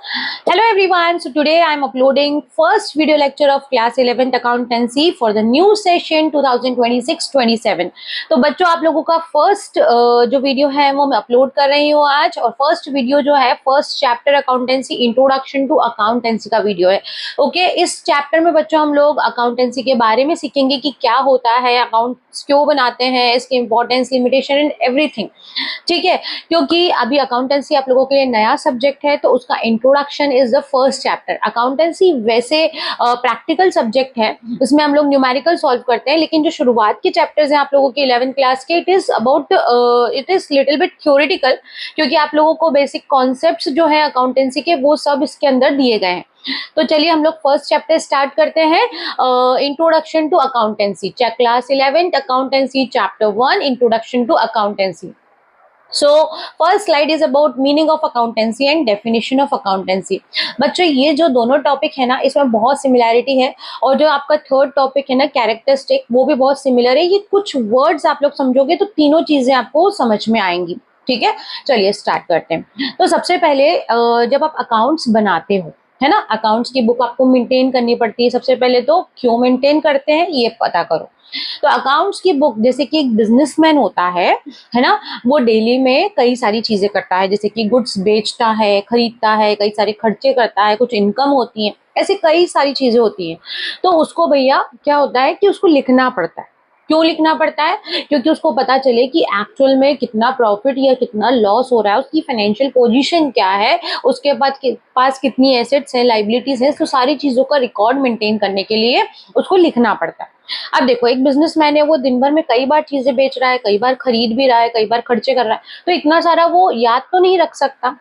Hello everyone. So today I am uploading first video lecture of class 11th accountancy for the new session 2026-27. तो बच्चों आप लोगों का first जो video है वो मैं अपलोड कर रही हूँ आज, और फर्स्ट वीडियो जो है first chapter accountancy introduction to accountancy का वीडियो है। ओके, इस चैप्टर में बच्चों हम लोग अकाउंटेंसी के बारे में सीखेंगे कि क्या होता है, अकाउंट्स क्यों बनाते हैं, इसकी इंपॉर्टेंस, लिमिटेशन एंड एवरीथिंग। ठीक है, क्योंकि अभी अकाउंटेंसी आप लोगों के लिए नया सब्जेक्ट है तो उसका introduction is the first chapter. Accountancy वैसे प्रैक्टिकल सब्जेक्ट है, इसमें हम लोग न्यूमेरिकल सॉल्व करते हैं, लेकिन जो शुरुआत के चैप्टर्स हैं आप लोगों के 11th क्लास के, it is little bit theoretical, क्योंकि आप लोगों को बेसिक कॉन्सेप्ट्स जो है अकाउंटेंसी के वो सब इसके अंदर दिए गए हैं। तो चलिए हम लोग फर्स्ट चैप्टर स्टार्ट करते हैं, introduction to accountancy, class 11th accountancy chapter 1 introduction to accountancy. So first slide is about meaning of accountancy and definition of accountancy। बच्चों ये जो दोनों टॉपिक है ना इसमें बहुत सिमिलैरिटी है, और जो आपका थर्ड टॉपिक है ना कैरेक्टरिस्टिक वो भी बहुत सिमिलर है। ये कुछ वर्ड्स आप लोग समझोगे तो तीनों चीजें आपको समझ में आएंगी। ठीक है, चलिए स्टार्ट करते हैं। तो सबसे पहले जब आप अकाउंट्स बनाते हो है ना, अकाउंट्स की बुक आपको मेंटेन करनी पड़ती है। सबसे पहले तो क्यों मेंटेन करते हैं ये पता करो। तो अकाउंट्स की बुक, जैसे कि एक बिजनेसमैन होता है ना, वो डेली में कई सारी चीजें करता है, जैसे कि गुड्स बेचता है, खरीदता है, कई सारे खर्चे करता है, कुछ इनकम होती है, ऐसे कई सारी चीजें होती हैं। तो उसको भैया क्या होता है कि उसको लिखना पड़ता है। क्यों लिखना पड़ता है? क्योंकि उसको पता चले कि एक्चुअल में कितना प्रॉफिट या कितना लॉस हो रहा है, उसकी फाइनेंशियल पोजीशन क्या है, उसके पास कितनी एसेट्स हैं, लाइबिलिटीज हैं, तो सारी चीजों का रिकॉर्ड मेंटेन करने के लिए उसको लिखना पड़ता है। अब देखो, एक बिजनेसमैन है, वो दिन भर में कई बार चीजें बेच रहा है, कई बार खरीद भी रहा है, कई बार खर्चे कर रहा है, तो इतना सारा वो याद तो नहीं रख सकता।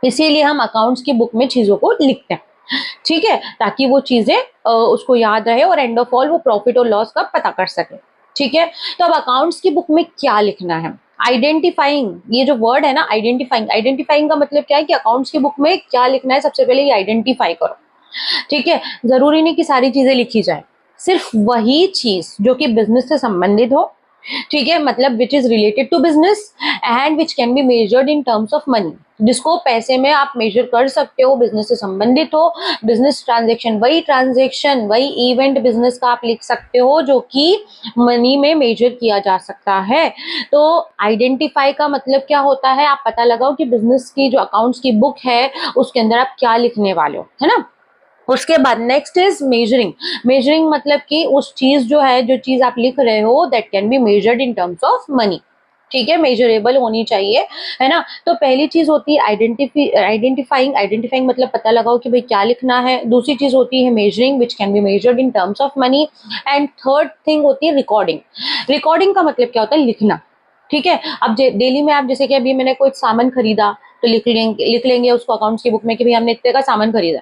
इसीलिए हम अकाउंट्स की बुक में चीजों को लिखते हैं, ठीक है, ताकि वो चीजें उसको याद रहे और एंड ऑफ ऑल वो प्रॉफिट और लॉस का पता कर सके। ठीक है, तो अब अकाउंट्स की बुक में क्या लिखना है? आइडेंटिफाइंग, ये जो वर्ड है ना आइडेंटिफाइंग, आइडेंटिफाइंग का मतलब क्या है कि अकाउंट्स की बुक में क्या लिखना है, सबसे पहले ये आइडेंटिफाई करो। ठीक है, जरूरी नहीं कि सारी चीजें लिखी जाए, सिर्फ वही चीज जो कि बिजनेस से संबंधित हो, ठीक है, मतलब which is related to business and which can be measured in terms of money, जिसको पैसे में आप मेजर कर सकते हो, बिजनेस से संबंधित हो, बिजनेस ट्रांजेक्शन वही इवेंट बिजनेस का आप लिख सकते हो जो कि मनी में मेजर किया जा सकता है। तो आइडेंटिफाई का मतलब क्या होता है, आप पता लगाओ कि बिजनेस की जो अकाउंट्स की बुक है उसके अंदर आप क्या लिखने वाले हो, है ना। उसके बाद नेक्स्ट इज मेजरिंग। मेजरिंग मतलब कि उस चीज जो है, जो चीज आप लिख रहे हो that can be measured in terms of money. ठीक है, मेजरेबल होनी चाहिए, है ना। तो पहली चीज होती है आइडेंटिफाइंग। आइडेंटिफाइंग मतलब पता लगाओ कि भाई क्या लिखना है। दूसरी चीज होती है measuring which can be measured in terms of money. And third thing होती है रिकॉर्डिंग। रिकॉर्डिंग का मतलब क्या होता है? लिखना। ठीक है, अब डेली में आप, जैसे कि अभी मैंने कोई सामान खरीदा तो लिख लेंगे उसको अकाउंट्स की बुक में कि भाई हमने इतने का सामान खरीदा,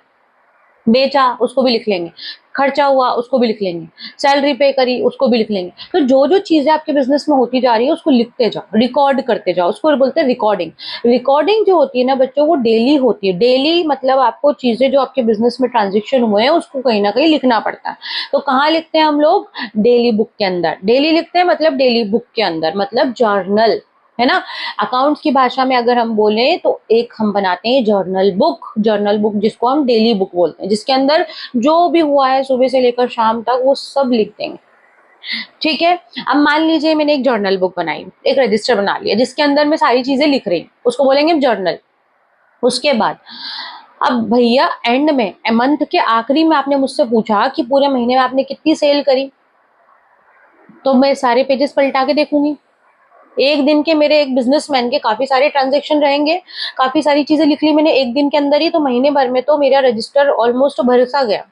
बेचा उसको भी लिख लेंगे, खर्चा हुआ उसको भी लिख लेंगे, सैलरी पे करी उसको भी लिख लेंगे। तो जो जो चीजें आपके बिजनेस में होती जा रही है उसको लिखते जाओ, रिकॉर्ड करते जाओ, उसको बोलते हैं रिकॉर्डिंग। रिकॉर्डिंग जो होती है ना बच्चों, वो डेली होती है। डेली मतलब आपको चीजें जो आपके बिजनेस में ट्रांजेक्शन हुए हैं उसको कहीं ना कहीं लिखना पड़ता है। तो कहाँ लिखते हैं हम लोग? डेली बुक के अंदर। डेली लिखते हैं मतलब डेली बुक के अंदर, मतलब जर्नल, है ना। अकाउंट्स की भाषा में अगर हम बोले तो एक हम बनाते हैं जर्नल बुक। जर्नल बुक जिसको हम डेली बुक बोलते हैं, जिसके अंदर जो भी हुआ है सुबह से लेकर शाम तक वो सब लिख देंगे। ठीक है, अब मान लीजिए मैंने एक जर्नल बुक बनाई, एक रजिस्टर बना लिया जिसके अंदर मैं सारी चीजें लिख रही हूँ, उसको बोलेंगे जर्नल। उसके बाद अब भैया एंड में, मंथ के आखिरी में आपने मुझसे पूछा कि पूरे महीने में आपने कितनी सेल करी, तो मैं सारे पेजेस पलटा के देखूंगी। एक दिन के मेरे एक बिजनेसमैन के काफी सारे ट्रांजेक्शन रहेंगे, काफी सारी चीजें लिख ली मैंने एक दिन के अंदर ही, तो महीने भर में तो मेरा रजिस्टर ऑलमोस्ट भर सा गया,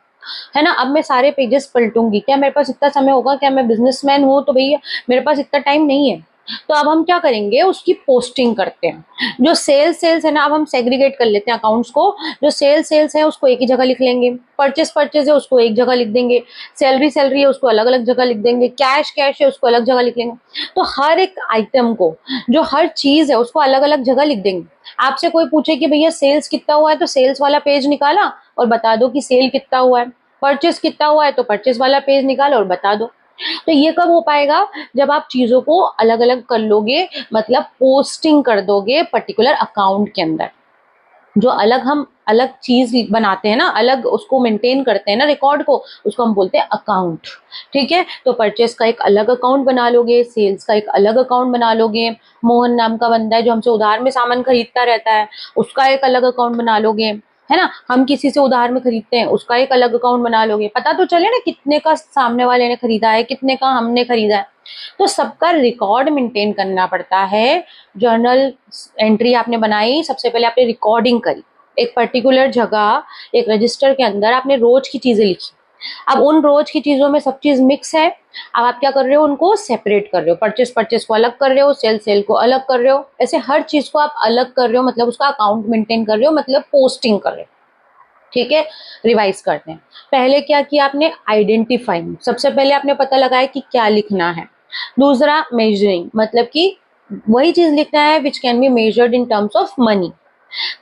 है ना। अब मैं सारे पेजेस पलटूंगी, क्या मेरे पास इतना समय होगा? क्या मैं बिजनेसमैन हूँ तो भैया मेरे पास इतना टाइम नहीं है। तो अब हम क्या करेंगे, उसकी पोस्टिंग करते हैं। जो सेल्स है ना, अब हम सेग्रीगेट कर लेते हैं अकाउंट्स को। जो सेल्स है उसको एक ही जगह लिख लेंगे, परचेज है उसको एक जगह लिख देंगे, सैलरी है उसको अलग अलग जगह लिख देंगे, कैश है उसको अलग जगह लिख लेंगे। तो हर एक आइटम को, जो हर चीज है उसको अलग अलग जगह लिख देंगे। आपसे कोई पूछे कि भैया सेल्स कितना हुआ है, तो सेल्स वाला पेज निकाला और बता दो कि सेल कितना हुआ है। परचेस कितना हुआ है तो परचेस वाला पेज निकालो और बता दो। तो ये कब हो पाएगा? जब आप चीजों को अलग अलग कर लोगे, मतलब पोस्टिंग कर दोगे पर्टिकुलर अकाउंट के अंदर। जो अलग हम अलग चीज बनाते हैं ना, अलग उसको मेंटेन करते हैं ना रिकॉर्ड को, उसको हम बोलते हैं अकाउंट। ठीक है, तो परचेस का एक अलग अकाउंट बना लोगे, सेल्स का एक अलग अकाउंट बना लोगे, मोहन नाम का बंदा है जो हमसे उधार में सामान खरीदता रहता है, उसका एक अलग अकाउंट बना लोगे, है ना। हम किसी से उधार में खरीदते हैं, उसका एक अलग अकाउंट बना लोगे, पता तो चले ना कितने का सामने वाले ने खरीदा है, कितने का हमने खरीदा है। तो सबका रिकॉर्ड मेंटेन करना पड़ता है। जर्नल एंट्री आपने बनाई, सबसे पहले आपने रिकॉर्डिंग करी, एक पर्टिकुलर जगह एक रजिस्टर के अंदर आपने रोज की चीजें लिखी। अब उन रोज की चीजों में सब चीज मिक्स है, अब आप क्या कर रहे हो, उनको सेपरेट कर रहे हो, परचेस को अलग कर रहे हो, सेल को अलग कर रहे हो, ऐसे हर चीज को आप अलग कर रहे हो, मतलब उसका अकाउंट मेंटेन कर रहे हो, मतलब पोस्टिंग कर रहे हो। ठीक है, रिवाइज करते हैं। पहले क्या किया आपने, आइडेंटिफाइंग, सबसे पहले आपने पता लगाया कि क्या लिखना है। दूसरा मेजरिंग, मतलब कि वही चीज लिखना है विच can be measured in terms of money.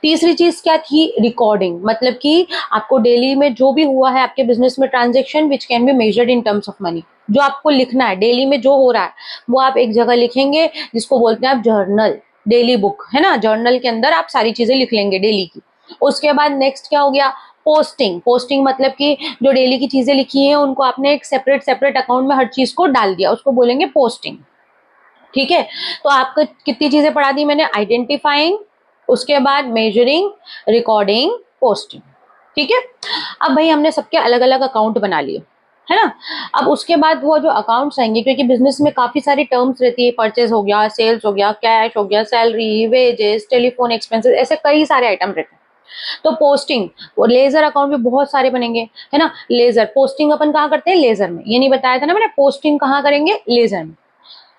तीसरी चीज क्या थी, रिकॉर्डिंग, मतलब कि आपको डेली में जो भी हुआ है आपके बिजनेस में transaction which can be measured in terms of money, जो आपको लिखना है डेली में जो हो रहा है वो आप एक जगह लिखेंगे, जिसको बोलते हैं आप जर्नल, डेली बुक, है ना। जर्नल के अंदर आप सारी चीजें लिख लेंगे डेली की। उसके बाद नेक्स्ट क्या हो गया, पोस्टिंग। पोस्टिंग मतलब कि जो डेली की चीजें लिखी हैं उनको आपने एक सेपरेट सेपरेट अकाउंट में हर चीज को डाल दिया, उसको बोलेंगे पोस्टिंग। ठीक है, तो आपको कितनी चीजें पढ़ा दी मैंने, आइडेंटिफाइंग, उसके बाद मेजरिंग, रिकॉर्डिंग, पोस्टिंग। ठीक है, अब भाई हमने सबके अलग अलग अकाउंट बना लिए, है ना। अब उसके बाद वो जो अकाउंट्स आएंगे, क्योंकि बिजनेस में काफी सारी टर्म्स रहती है, परचेज हो गया, सेल्स हो गया, कैश हो गया, सैलरी, वेजेस, टेलीफोन एक्सपेंसेस, ऐसे कई सारे आइटम रहते हैं। तो पोस्टिंग, वो लेजर अकाउंट भी बहुत सारे बनेंगे, है ना। लेजर पोस्टिंग अपन कहाँ करते हैं, लेजर में, ये नहीं बताया था ना मैंने, पोस्टिंग कहाँ करेंगे, लेजर में।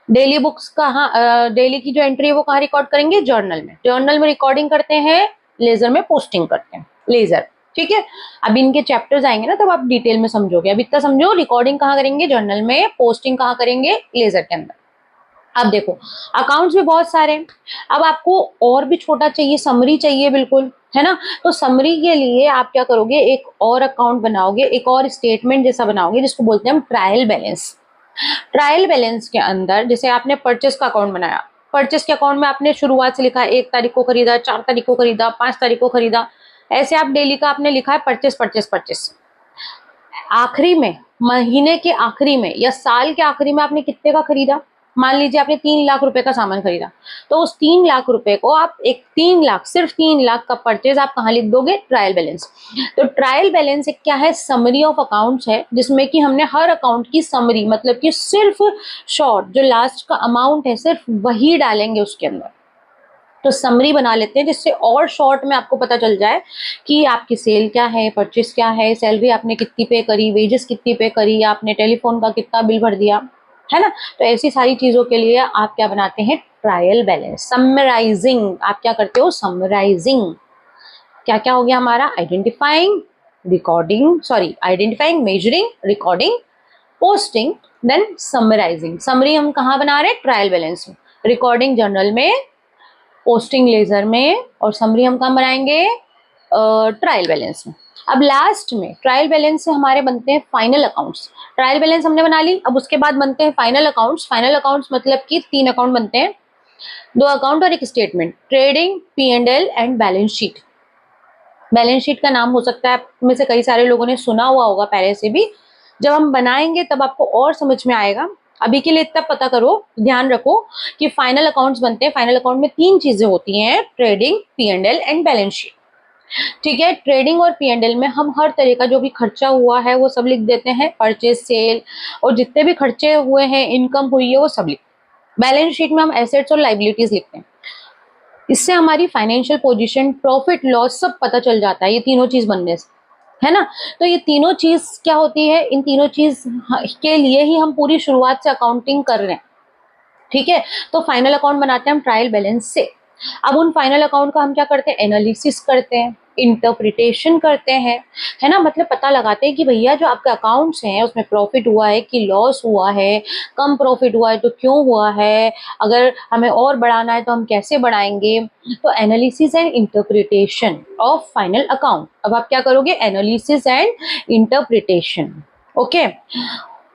डेली बुक्स कहाँ, डेली की जो एंट्री है वो कहाँ रिकॉर्ड करेंगे, जर्नल में। जर्नल में रिकॉर्डिंग करते हैं, लेजर में पोस्टिंग करते हैं, लेजर। ठीक है, अब इनके चैप्टर्स आएंगे ना तब आप डिटेल में समझोगे, अब इतना समझो, रिकॉर्डिंग कहाँ करेंगे, जर्नल में, पोस्टिंग कहाँ करेंगे, लेजर के अंदर। अब देखो अकाउंट्स भी बहुत सारे हैं, अब आपको और भी छोटा चाहिए, समरी चाहिए बिल्कुल, है ना। तो समरी के लिए आप क्या करोगे, एक और अकाउंट बनाओगे, एक और स्टेटमेंट जैसा बनाओगे, जिसको बोलते हैं हम ट्रायल बैलेंस। ट्रायल बैलेंस के अंदर जैसे आपने परचेस का अकाउंट बनाया, परचेस के अकाउंट में आपने शुरुआत से लिखा है 1 तारीख को खरीदा, 4 तारीख को खरीदा, 5 तारीख को खरीदा, ऐसे आप डेली का आपने लिखा है परचेस परचेस परचेस। आखिरी में, महीने के आखिरी में या साल के आखिरी में आपने कितने का खरीदा, मान लीजिए आपने 3 लाख रुपए का सामान खरीदा, तो उस 3 लाख रुपए को आप एक 3 लाख, सिर्फ 3 लाख का परचेज आप कहाँ लिख दोगे, ट्रायल बैलेंस। तो ट्रायल बैलेंस एक क्या है, समरी ऑफ अकाउंट्स है, जिसमें कि हमने हर अकाउंट की समरी, मतलब कि सिर्फ शॉर्ट जो लास्ट का अमाउंट है सिर्फ वही डालेंगे उसके अंदर। तो समरी बना लेते हैं, जिससे और शॉर्ट में आपको पता चल जाए कि आपकी सेल क्या है, परचेस क्या है, सैलरी आपने कितनी पे करी, वेजेस कितनी पे करी, आपने टेलीफोन का कितना बिल भर दिया, है ना। तो ऐसी सारी चीजों के लिए आप क्या बनाते हैं, ट्रायल बैलेंस। समराइजिंग, आप क्या करते हो, समराइजिंग। क्या क्या हो गया हमारा, identifying, recording, sorry identifying, measuring, recording, posting, then summarising. Summary हम कहाँ बना रहे हैं, ट्रायल बैलेंस में, रिकॉर्डिंग जर्नल में, पोस्टिंग लेजर में, और समरी हम कहाँ बनाएंगे, ट्रायल बैलेंस में। अब लास्ट में ट्रायल बैलेंस से हमारे बनते हैं फाइनल अकाउंट्स। ट्रायल बैलेंस हमने बना ली, अब उसके बाद बनते हैं फाइनल अकाउंट्स। फाइनल अकाउंट्स मतलब कि 3 अकाउंट बनते हैं, 2 अकाउंट और एक statement, trading, P&L and balance sheet. Balance sheet का नाम हो सकता है आप में से कई सारे लोगों ने सुना हुआ होगा पहले से भी, जब हम बनाएंगे तब आपको और समझ में आएगा। अभी के लिए इतना पता करो, ध्यान रखो कि फाइनल अकाउंट्स बनते हैं, फाइनल अकाउंट में 3 चीजें होती हैं, trading, P&L and balance sheet. ठीक है, ट्रेडिंग और P&L में हम हर तरह का जो भी खर्चा हुआ है वो सब लिख देते हैं, परचेज, सेल और जितने भी खर्चे हुए हैं, इनकम हुई है वो सब लिख। बैलेंस शीट में हम एसेट्स और लाइबिलिटीज लिखते हैं, इससे हमारी फाइनेंशियल पोजीशन, प्रॉफिट लॉस सब पता चल जाता है, ये तीनों चीज बनने से, है ना। तो ये तीनों चीज क्या होती है, इन तीनों चीज के लिए ही हम पूरी शुरुआत से अकाउंटिंग कर रहे हैं। ठीक है, तो फाइनल अकाउंट बनाते हैं हम ट्रायल बैलेंस से। अब उन फाइनल अकाउंट का हम क्या करते हैं, एनालिसिस करते हैं, इंटरप्रिटेशन करते हैं, है ना। मतलब पता लगाते हैं कि भैया जो आपके अकाउंट्स हैं उसमें प्रॉफिट हुआ है कि लॉस हुआ है, कम प्रॉफिट हुआ है तो क्यों हुआ है, अगर हमें और बढ़ाना है तो हम कैसे बढ़ाएंगे। तो analysis and interpretation of final account. अब आप क्या करोगे, एनालिसिस एंड इंटरप्रिटेशन। ओके,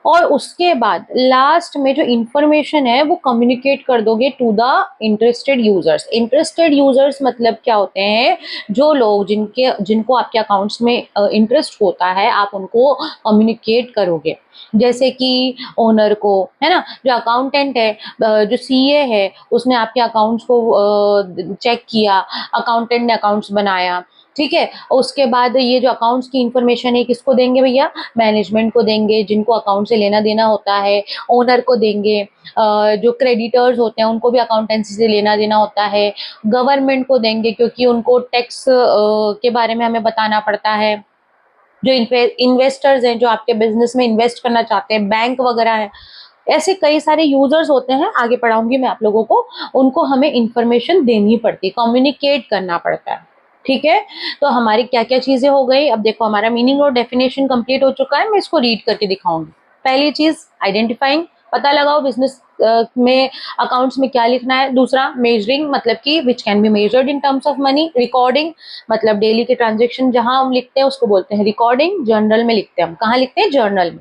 और उसके बाद लास्ट में जो इंफॉर्मेशन है वो कम्युनिकेट कर दोगे to the interested users. Interested users मतलब क्या होते हैं, जो लोग जिनको आपके अकाउंट्स में इंटरेस्ट होता है, आप उनको कम्युनिकेट करोगे। जैसे कि ओनर को, है ना, जो अकाउंटेंट है, जो सीए है, उसने आपके अकाउंट्स को चेक किया, अकाउंटेंट ने अकाउंट्स बनाया, ठीक है। उसके बाद ये जो अकाउंट्स की इंफॉर्मेशन है किसको देंगे भैया, मैनेजमेंट को देंगे, जिनको अकाउंट से लेना देना होता है, ओनर को देंगे, जो क्रेडिटर्स होते हैं उनको भी अकाउंटेंसी से लेना देना होता है, गवर्नमेंट को देंगे क्योंकि उनको टैक्स के बारे में हमें बताना पड़ता है, जो इन्वेस्टर्स हैं जो आपके बिजनेस में इन्वेस्ट करना चाहते हैं, बैंक वगैरह है, ऐसे कई सारे यूजर्स होते हैं, आगे पढ़ाऊंगी मैं आप लोगों को, उनको हमें इंफॉर्मेशन देनी पड़ती है, कम्युनिकेट करना पड़ता है, ठीक है। तो हमारी क्या क्या चीजें हो गई, अब देखो हमारा मीनिंग और डेफिनेशन कंप्लीट हो चुका है, मैं इसको रीड करके दिखाऊंगी। पहली चीज आइडेंटिफाइंग, पता लगाओ बिजनेस में अकाउंट्स में क्या लिखना है। दूसरा मेजरिंग, मतलब कि विच can be measured in terms of money. Recording, मतलब डेली के ट्रांजेक्शन जहां हम लिखते हैं उसको बोलते हैं रिकॉर्डिंग। जर्नल में लिखते हैं, हम कहाँ लिखते हैं, जर्नल में।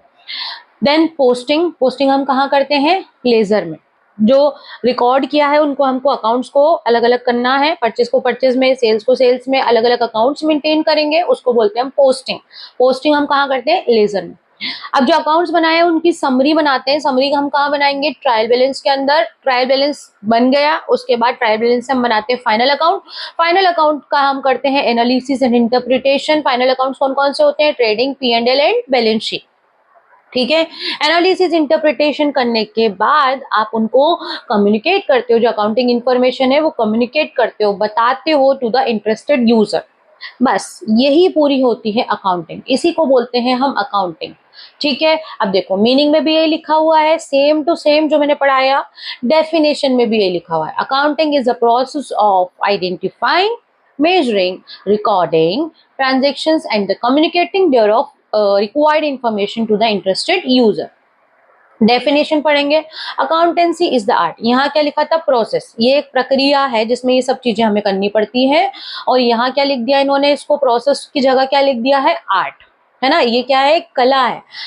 देन पोस्टिंग, पोस्टिंग हम कहाँ करते हैं, लेजर में। जो रिकॉर्ड किया है उनको हमको अकाउंट्स को अलग अलग करना है, परचेज को परचेज में, सेल्स को सेल्स में, अलग अलग अकाउंट्स मेंटेन करेंगे, उसको बोलते हैं हम पोस्टिंग। पोस्टिंग हम कहाँ करते हैं, लेजर में। अब जो अकाउंट्स बनाए हैं उनकी समरी बनाते हैं, समरी हम कहाँ बनाएंगे, ट्रायल बैलेंस के अंदर। ट्रायल बैलेंस बन गया, उसके बाद ट्रायल बैलेंस से हम बनाते हैं फाइनल अकाउंट। फाइनल अकाउंट का हम करते हैं analysis and interpretation. Final accounts कौन कौन से होते हैं, trading, P&L and balance sheet, ठीक है। एनालिसिस इंटरप्रिटेशन करने के बाद आप उनको कम्युनिकेट करते हो, जो अकाउंटिंग इंफॉर्मेशन है वो कम्युनिकेट करते हो, बताते हो टू द इंटरेस्टेड यूजर। बस यही पूरी होती है अकाउंटिंग, इसी को बोलते हैं हम अकाउंटिंग, ठीक है। अब देखो मीनिंग में भी यही लिखा हुआ है, सेम टू सेम जो मैंने पढ़ाया। डेफिनेशन में भी यही लिखा हुआ है, accounting is the process of identifying, measuring, recording transactions and the communicating thereof required information to the interested user। Definition पढ़ेंगे, अकाउंटेंसी इज द आर्ट, यहाँ क्या लिखा था, प्रोसेस, ये एक प्रक्रिया है जिसमें ये सब चीजें हमें करनी पड़ती है। और यहाँ क्या लिख दिया इन्होंने, इसको प्रोसेस की जगह क्या लिख दिया है, आर्ट, है ना। ये क्या है, कला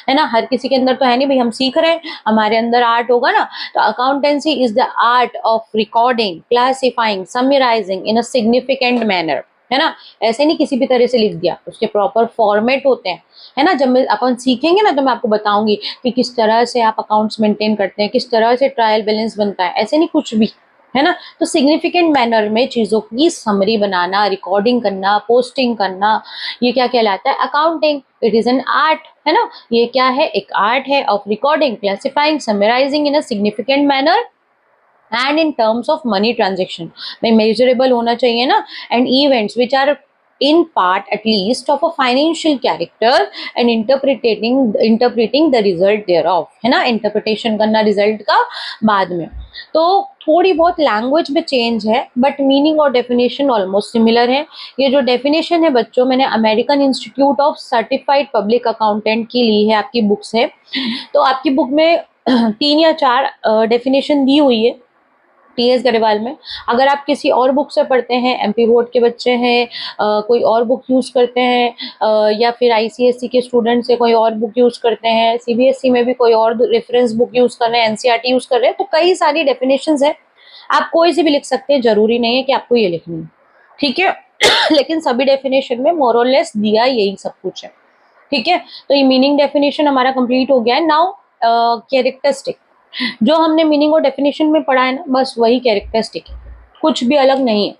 है ना। हर किसी के अंदर तो है नहीं भाई, हम सीख रहे हैं, हमारे अंदर आर्ट होगा ना। तो accountancy is the art of recording, classifying, summarising in a significant manner, है ना। ऐसे नहीं किसी भी तरह से लिख दिया, उसके प्रॉपर फॉर्मेट होते हैं, है ना। जब मैं अपन सीखेंगे ना तो मैं आपको बताऊंगी कि किस तरह से आप अकाउंट्स मेंटेन करते हैं, किस तरह से ट्रायल बैलेंस बनता है, ऐसे नहीं कुछ भी, है ना। तो सिग्निफिकेंट मैनर में चीजों की समरी बनाना, रिकॉर्डिंग करना, पोस्टिंग करना, ये क्या कहलाता है, accounting. It is an art, है ना। ये क्या है, एक आर्ट है of recording, classifying, summarising in a significant manner and in terms of money transaction में मेजरेबल होना चाहिए ना, and events which are in part at least of a financial character and interpreting the result thereof, है ना। Interpretation करना result का बाद में। तो थोड़ी बहुत लैंग्वेज में चेंज है बट मीनिंग और डेफिनेशन ऑलमोस्ट सिमिलर है। ये जो डेफिनेशन है बच्चों, मैंने American institute of certified public accountant की ली है, आपकी बुक्स है। तो आपकी बुक में 3 या 4 डेफिनेशन दी हुई है टीएस गरेवाल में। अगर आप किसी और बुक से पढ़ते हैं, एमपी बोर्ड के बच्चे हैं, कोई और बुक यूज़ करते हैं, या फिर आईसीएससी के स्टूडेंट से कोई और बुक यूज़ करते हैं, सीबीएसई में भी कोई और रेफरेंस बुक यूज़ कर रहे हैं, एनसीईआरटी यूज़ कर रहे हैं, तो कई सारी डेफिनेशंस है, आप कोई सी भी लिख सकते हैं, जरूरी नहीं है कि आपको ये लिखनी है, ठीक है। लेकिन सभी डेफिनेशन में मोर और लेस दिया यही सब कुछ है, ठीक है। तो ये मीनिंग डेफिनेशन हमारा कंप्लीट हो गया है। नाउ कैरेक्टरिस्टिक, जो हमने मीनिंग और डेफिनेशन में पढ़ा है ना, बस वही कैरेक्टरिस्टिक है, कुछ भी अलग नहीं है।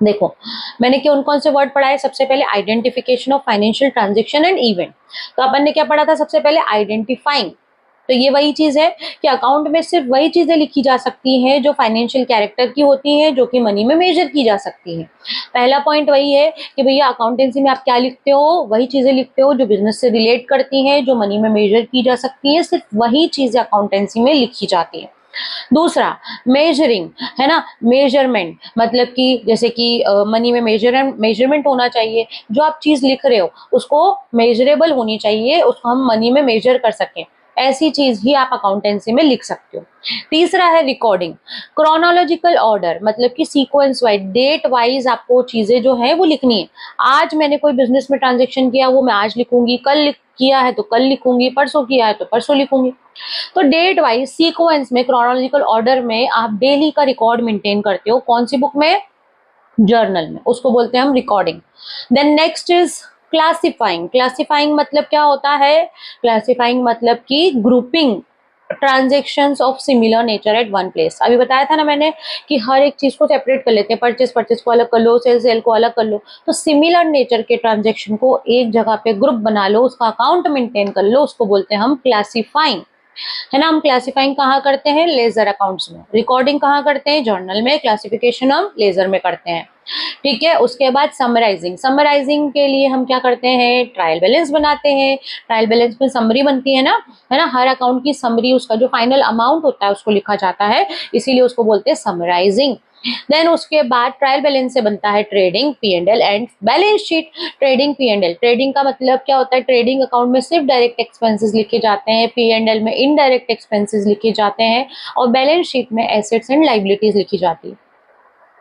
देखो मैंने कौन कौन से वर्ड पढ़ा है, सबसे पहले identification of financial transaction and event. तो अपन ने क्या पढ़ा था, सबसे पहले आइडेंटिफाइंग। तो ये वही चीज है कि अकाउंट में सिर्फ वही चीजें लिखी जा सकती हैं जो फाइनेंशियल कैरेक्टर की होती हैं, जो कि मनी में मेजर की जा सकती हैं। पहला पॉइंट वही है कि भैया अकाउंटेंसी में आप क्या लिखते हो, वही चीजें लिखते हो जो बिजनेस से रिलेट करती हैं, जो मनी में मेजर की जा सकती है, सिर्फ वही चीजें अकाउंटेंसी में लिखी जाती है। दूसरा मेजरिंग, है ना, मेजरमेंट, मतलब कि जैसे कि मनी में मेजरमेंट होना चाहिए, जो आप चीज लिख रहे हो उसको मेजरेबल होनी चाहिए, उसको हम मनी में मेजर कर सकें। ऐसी चीज ही आप अकाउंटेंसी में लिख सकते हो। तीसरा है रिकॉर्डिंग, क्रोनोलॉजिकल ऑर्डर, मतलब कि सीक्वेंस वाइज, डेट वाइज आपको चीजें जो है वो लिखनी है। आज मैंने कोई बिजनेस में ट्रांजेक्शन किया, वो मैं आज लिखूंगी, कल किया है तो कल लिखूंगी, परसों किया है तो परसों लिखूंगी। तो डेट वाइज सीक्वेंस में, क्रोनोलॉजिकल ऑर्डर में आप डेली का रिकॉर्ड मेंटेन करते हो। कौन सी बुक में? जर्नल में, उसको बोलते हैं हम recording. Then next is classifying. Classifying मतलब क्या होता है? क्लासिफाइंग मतलब कि grouping transactions of similar nature at one place. अभी बताया था ना मैंने कि हर एक चीज को सेपरेट कर लेते हैं, परचेस को अलग कर लो, सेल को अलग कर लो। तो सिमिलर नेचर के ट्रांजेक्शन को एक जगह पे ग्रुप बना लो, उसका अकाउंट मेंटेन कर लो, उसको बोलते हैं हम क्लासिफाइंग, है ना। हम क्लासिफाइंग कहाँ करते हैं? लेजर अकाउंट्स में। रिकॉर्डिंग कहाँ करते हैं? जर्नल में। क्लासिफिकेशन हम लेजर में करते हैं, ठीक है। उसके बाद समराइजिंग। समराइजिंग के लिए हम क्या करते हैं? ट्रायल बैलेंस बनाते हैं। ट्रायल बैलेंस में समरी बनती है ना, हर अकाउंट की समरी, उसका जो फाइनल अमाउंट होता है उसको लिखा जाता है, इसीलिए उसको बोलते हैं समराइजिंग। देन उसके बाद ट्रायल बैलेंस से बनता है trading, P&L and balance sheet. Trading, P&L, trading का मतलब क्या होता है? ट्रेडिंग अकाउंट में सिर्फ डायरेक्ट एक्सपेंसेस लिखे जाते हैं, P&L में इनडायरेक्ट एक्सपेंसेस लिखे जाते हैं, और बैलेंस शीट में एसेट्स एंड लाइबिलिटीज लिखी जाती है।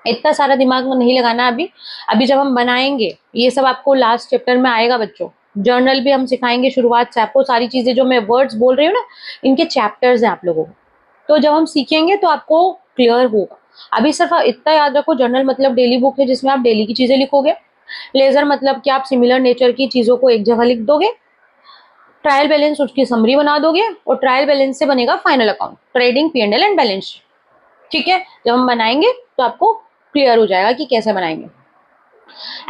इतना सारा दिमाग में नहीं लगाना अभी। अभी जब हम बनाएंगे ये सब आपको लास्ट चैप्टर में आएगा बच्चों। जर्नल भी हम सिखाएंगे शुरुआत से आपको। सारी चीजें जो मैं वर्ड्स बोल रही हूँ ना, इनके चैप्टर्स हैं आप लोगों को, तो जब हम सीखेंगे तो आपको क्लियर होगा। अभी सिर्फ इतना याद रखो, जर्नल मतलब डेली बुक है जिसमें आप डेली की चीजें लिखोगे। लेजर मतलब कि आप सिमिलर नेचर की चीजों को एक जगह लिख दोगे। ट्रायल बैलेंस उसकी समरी बना दोगे, और ट्रायल बैलेंस से बनेगा final account, trading, P&L and balance, ठीक है। जब हम बनाएंगे तो आपको क्लियर हो जाएगा कि कैसे बनाएंगे।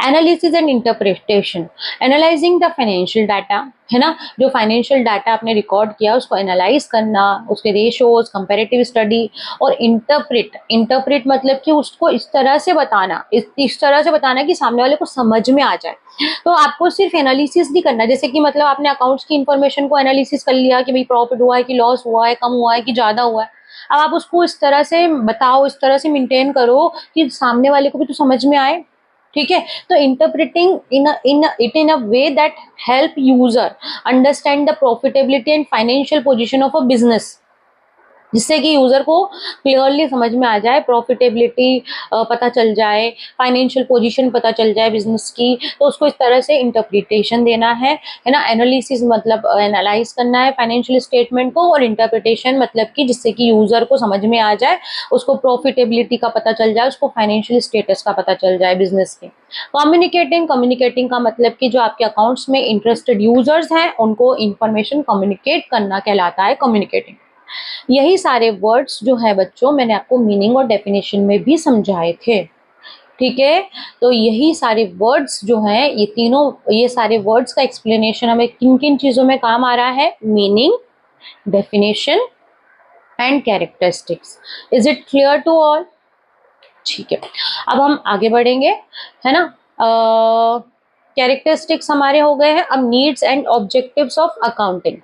Analysis and interpretation, analysing the financial data, है ना। जो फाइनेंशियल डाटा आपने रिकॉर्ड किया उसको एनालाइज करना, उसके रेशियोज, कंपैरेटिव स्टडी, और इंटरप्रेट मतलब कि उसको इस तरह से बताना, इस तरह से बताना कि सामने वाले को समझ में आ जाए। तो आपको सिर्फ एनालिसिस नहीं करना, जैसे कि मतलब आपने अकाउंट्स की इंफॉर्मेशन को एनालिसिस कर लिया कि भाई प्रॉफिट हुआ है कि लॉस हुआ है, कम हुआ है कि ज्यादा हुआ है। अब आप उसको इस तरह से बताओ, इस तरह से मेंटेन करो कि सामने वाले को भी तो समझ में आए, ठीक है। तो interpreting in a way that help user understand the profitability and financial position of a business, जिससे कि यूजर को क्लियरली समझ में आ जाए, प्रॉफिटेबिलिटी पता चल जाए, फाइनेंशियल पोजीशन पता चल जाए बिजनेस की। तो उसको इस तरह से इंटरप्रिटेशन देना है ना। एनालिसिस मतलब एनालाइज करना है फाइनेंशियल स्टेटमेंट को, और इंटरप्रिटेशन मतलब कि जिससे कि यूजर को समझ में आ जाए, उसको प्रॉफिटेबिलिटी का पता चल जाए, उसको फाइनेंशियल स्टेटस का पता चल जाए बिजनेस के। कम्युनिकेटिंग का मतलब कि जो आपके अकाउंट्स में इंटरेस्टेड यूजर्स हैं उनको इंफॉर्मेशन कम्युनिकेट करना कहलाता है कम्युनिकेटिंग। यही सारे वर्ड्स जो है बच्चों मैंने आपको मीनिंग और डेफिनेशन में भी समझाए थे, ठीक है। तो यही सारे वर्ड्स जो हैं, ये तीनों, ये सारे वर्ड्स का एक्सप्लेनेशन हमें किन किन चीजों में काम आ रहा है? Meaning, definition and characteristics. Is it clear to all? ठीक है, अब हम आगे बढ़ेंगे, है ना। कैरेक्टरिस्टिक्स हमारे हो गए हैं। अब needs and objectives of accounting.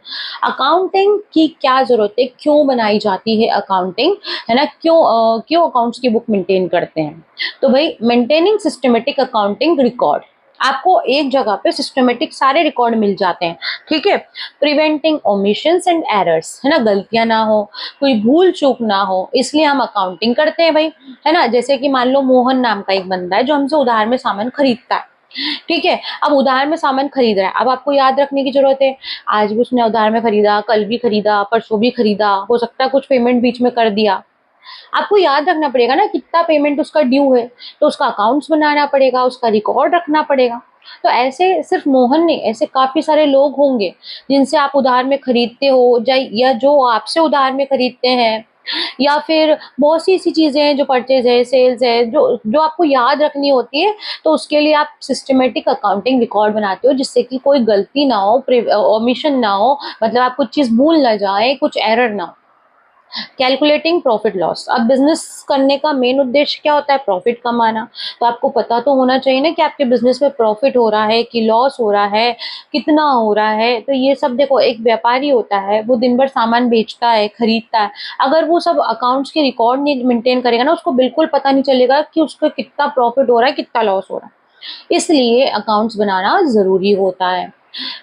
Accounting की क्या जरूरत है, क्यों बनाई जाती है अकाउंटिंग, है ना। क्यों अकाउंट्स की बुक मेंटेन करते हैं? तो भाई मेंटेनिंग सिस्टमेटिक अकाउंटिंग रिकॉर्ड, आपको एक जगह पे सिस्टमेटिक सारे रिकॉर्ड मिल जाते हैं, ठीक है। प्रिवेंटिंग ओमिशंस एंड एरर्स, है ना, गलतियां ना हो, कोई भूल चूक ना हो, इसलिए हम अकाउंटिंग करते हैं भाई, है ना। जैसे कि मान लो मोहन नाम का एक बंदा है जो हमसे उधार में सामान खरीदता है, ठीक है। अब उधार में सामान खरीद रहा है, अब आपको याद रखने की जरूरत है, आज भी उसने उधार में खरीदा, कल भी खरीदा, परसों भी खरीदा, हो सकता है कुछ पेमेंट बीच में कर दिया। आपको याद रखना पड़ेगा ना कितना पेमेंट उसका ड्यू है, तो उसका अकाउंट्स बनाना पड़ेगा, उसका रिकॉर्ड रखना पड़ेगा। तो ऐसे सिर्फ मोहन नहीं, ऐसे काफी सारे लोग होंगे जिनसे आप उधार में खरीदते हो, या जो आपसे उधार में खरीदते हैं, या फिर बहुत सी ऐसी चीजें हैं जो परचेज है, सेल्स है, जो जो आपको याद रखनी होती है। तो उसके लिए आप सिस्टमेटिक अकाउंटिंग रिकॉर्ड बनाते हो, जिससे कि कोई गलती ना हो, ओमिशन ना हो, मतलब आप कुछ चीज भूल ना जाए, कुछ एरर ना हो। कैलकुलेटिंग प्रॉफिट लॉस, अब बिजनेस करने का मेन उद्देश्य क्या होता है? प्रॉफिट कमाना। तो आपको पता तो होना चाहिए ना कि आपके बिजनेस में प्रॉफिट हो रहा है कि लॉस हो रहा है, कितना हो रहा है। तो ये सब देखो, एक व्यापारी होता है, वो दिन भर सामान बेचता है, खरीदता है, अगर वो सब अकाउंट्स के रिकॉर्ड नहीं मेंटेन करेगा ना, उसको बिल्कुल पता नहीं चलेगा कि उसको कितना प्रॉफिट हो रहा है, कितना लॉस हो रहा है। इसलिए अकाउंट्स बनाना जरूरी होता है।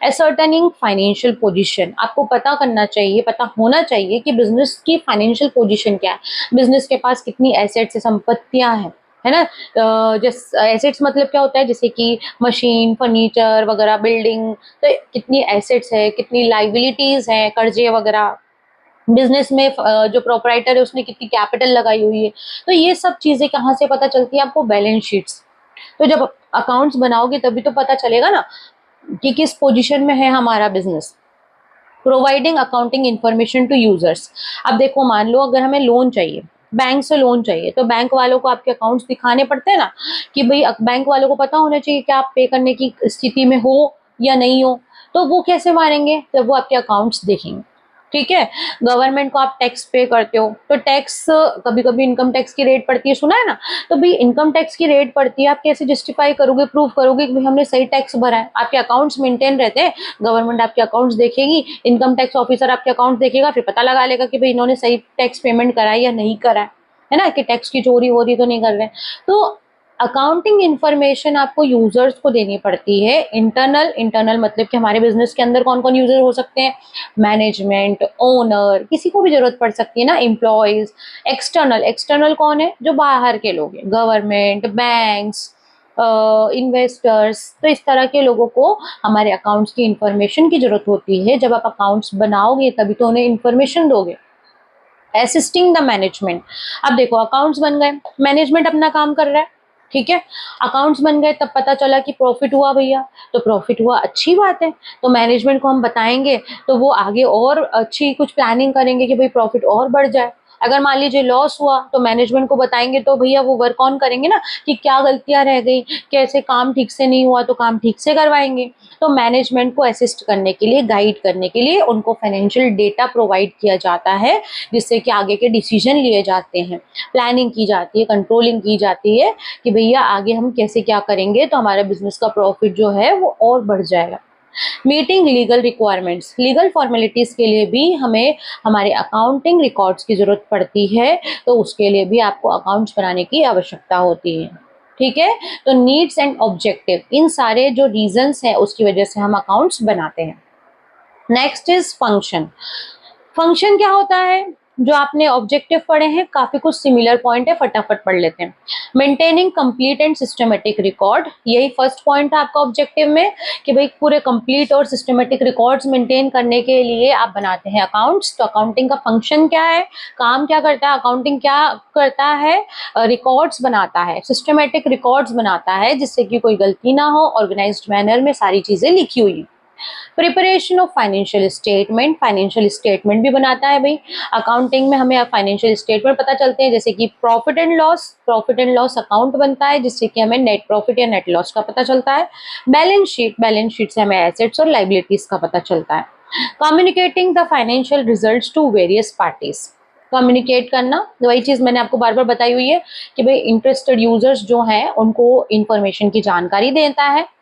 एसर्टनिंग फाइनेंशियल पोजीशन, आपको पता करना चाहिए, पता होना चाहिए कि बिजनेस की फाइनेंशियल पोजीशन क्या है, बिजनेस के पास कितनी एसेट्स, संपत्तियां हैं, है ना। जैसे एसेट्स मतलब क्या होता है, जैसे कि मशीन, फर्नीचर वगैरह, बिल्डिंग, तो कितनी एसेट्स है, कितनी लाइबिलिटीज है, कर्जे वगैरह, बिजनेस में जो प्रोपराइटर है उसने कितनी कैपिटल लगाई हुई है। तो ये सब चीजें कहाँ से पता चलती है आपको, बैलेंस शीट्स। तो जब अकाउंट्स बनाओगे तभी तो पता चलेगा ना कि किस पोजीशन में है हमारा business. Providing accounting information to users, अब देखो मान लो अगर हमें लोन चाहिए, बैंक से लोन चाहिए, तो बैंक वालों को आपके अकाउंट्स दिखाने पड़ते हैं ना, कि भाई बैंक वालों को पता होना चाहिए कि आप पे करने की स्थिति में हो या नहीं हो। तो वो कैसे मानेंगे, जब वो आपके अकाउंट्स देखेंगे। ठीक है, गवर्नमेंट को आप टैक्स पे करते हो, तो टैक्स, कभी कभी इनकम टैक्स की रेट पड़ती है, सुना है ना। तो भाई इनकम टैक्स की रेट पड़ती है, आप कैसे जस्टिफाई करोगे, प्रूव करोगे कि भाई हमने सही टैक्स भरा है। आपके अकाउंट्स मेंटेन रहते हैं, गवर्नमेंट आपके अकाउंट्स देखेगी, इनकम टैक्स ऑफिसर आपके अकाउंट देखेगा, फिर पता लगा लेगा कि भाई इन्होंने सही टैक्स पेमेंट करा है या नहीं करा है ना, कि टैक्स की चोरी हो रही तो नहीं कर रहे हैं। तो अकाउंटिंग इंफॉर्मेशन आपको यूजर्स को देनी पड़ती है। इंटरनल, इंटरनल मतलब कि हमारे बिजनेस के अंदर कौन कौन यूजर हो सकते हैं, मैनेजमेंट, ओनर, किसी को भी जरूरत पड़ सकती है ना, एम्प्लॉयज। एक्सटर्नल, एक्सटर्नल कौन है, जो बाहर के लोग हैं, गवर्नमेंट, बैंक्स, इन्वेस्टर्स। तो इस तरह के लोगों को हमारे अकाउंट्स की इंफॉर्मेशन की जरूरत होती है। जब आप अकाउंट्स बनाओगे तभी तो उन्हें इंफॉर्मेशन दोगे। असिस्टिंग द मैनेजमेंट, अब देखो अकाउंट्स बन गए, मैनेजमेंट अपना काम कर रहा है, ठीक है। अकाउंट्स बन गए, तब पता चला कि प्रॉफिट हुआ भैया, तो प्रॉफिट हुआ, अच्छी बात है। तो मैनेजमेंट को हम बताएंगे तो वो आगे और अच्छी कुछ प्लानिंग करेंगे कि भाई प्रॉफिट और बढ़ जाए। अगर मान लीजिए लॉस हुआ तो मैनेजमेंट को बताएंगे, तो भैया वो वर्क ऑन करेंगे ना कि क्या गलतियां रह गई, कैसे काम ठीक से नहीं हुआ, तो काम ठीक से करवाएंगे। तो मैनेजमेंट को असिस्ट करने के लिए, गाइड करने के लिए उनको फाइनेंशियल डेटा प्रोवाइड किया जाता है, जिससे कि आगे के डिसीजन लिए जाते हैं, प्लानिंग की जाती है, कंट्रोलिंग की जाती है कि भैया आगे हम कैसे क्या करेंगे तो हमारा बिजनेस का प्रॉफिट जो है वो और बढ़ जाएगा। Meeting legal requirements, legal formalities के लिए भी हमें हमारे अकाउंटिंग रिकॉर्ड्स की जरूरत पड़ती है, तो उसके लिए भी आपको अकाउंट्स बनाने की आवश्यकता होती है। ठीक है, तो नीड्स एंड ऑब्जेक्टिव, इन सारे जो रीजंस है उसकी वजह से हम अकाउंट्स बनाते हैं। Next is function. फंक्शन क्या होता है, जो आपने ऑब्जेक्टिव पढ़े हैं, काफी कुछ सिमिलर पॉइंट है, फटाफट पढ़ लेते हैं। Maintaining complete and systematic record, यही फर्स्ट पॉइंट था आपका ऑब्जेक्टिव में, कि भाई पूरे कंप्लीट और सिस्टमेटिक रिकॉर्ड्स मेंटेन करने के लिए आप बनाते हैं अकाउंट्स। तो अकाउंटिंग का फंक्शन क्या है, काम क्या करता है, अकाउंटिंग क्या करता है, रिकॉर्ड्स बनाता है, सिस्टमेटिक रिकॉर्ड्स बनाता है, जिससे कि कोई गलती ना हो, ऑर्गेनाइज्ड मैनर में सारी चीजें लिखी हुई। Preparation of financial statement, financial statement भी बनाता है भाई। अकाउंटिंग में हमें फाइनेंशियल स्टेटमेंट पता चलते हैं, जैसे कि profit and loss, profit and loss account बनता है, जिससे कि हमें नेट प्रॉफिट या नेट लॉस का पता चलता है। बैलेंस शीट, बैलेंस शीट से हमें एसेट्स और लाइबिलिटीज का पता चलता है। Communicating the financial results to various parties, communicate करना, वही चीज मैंने आपको बार बार बताई हुई है कि भाई इंटरेस्टेड यूजर्स जो हैं उनको इंफॉर्मेशन की जानकारी देता है।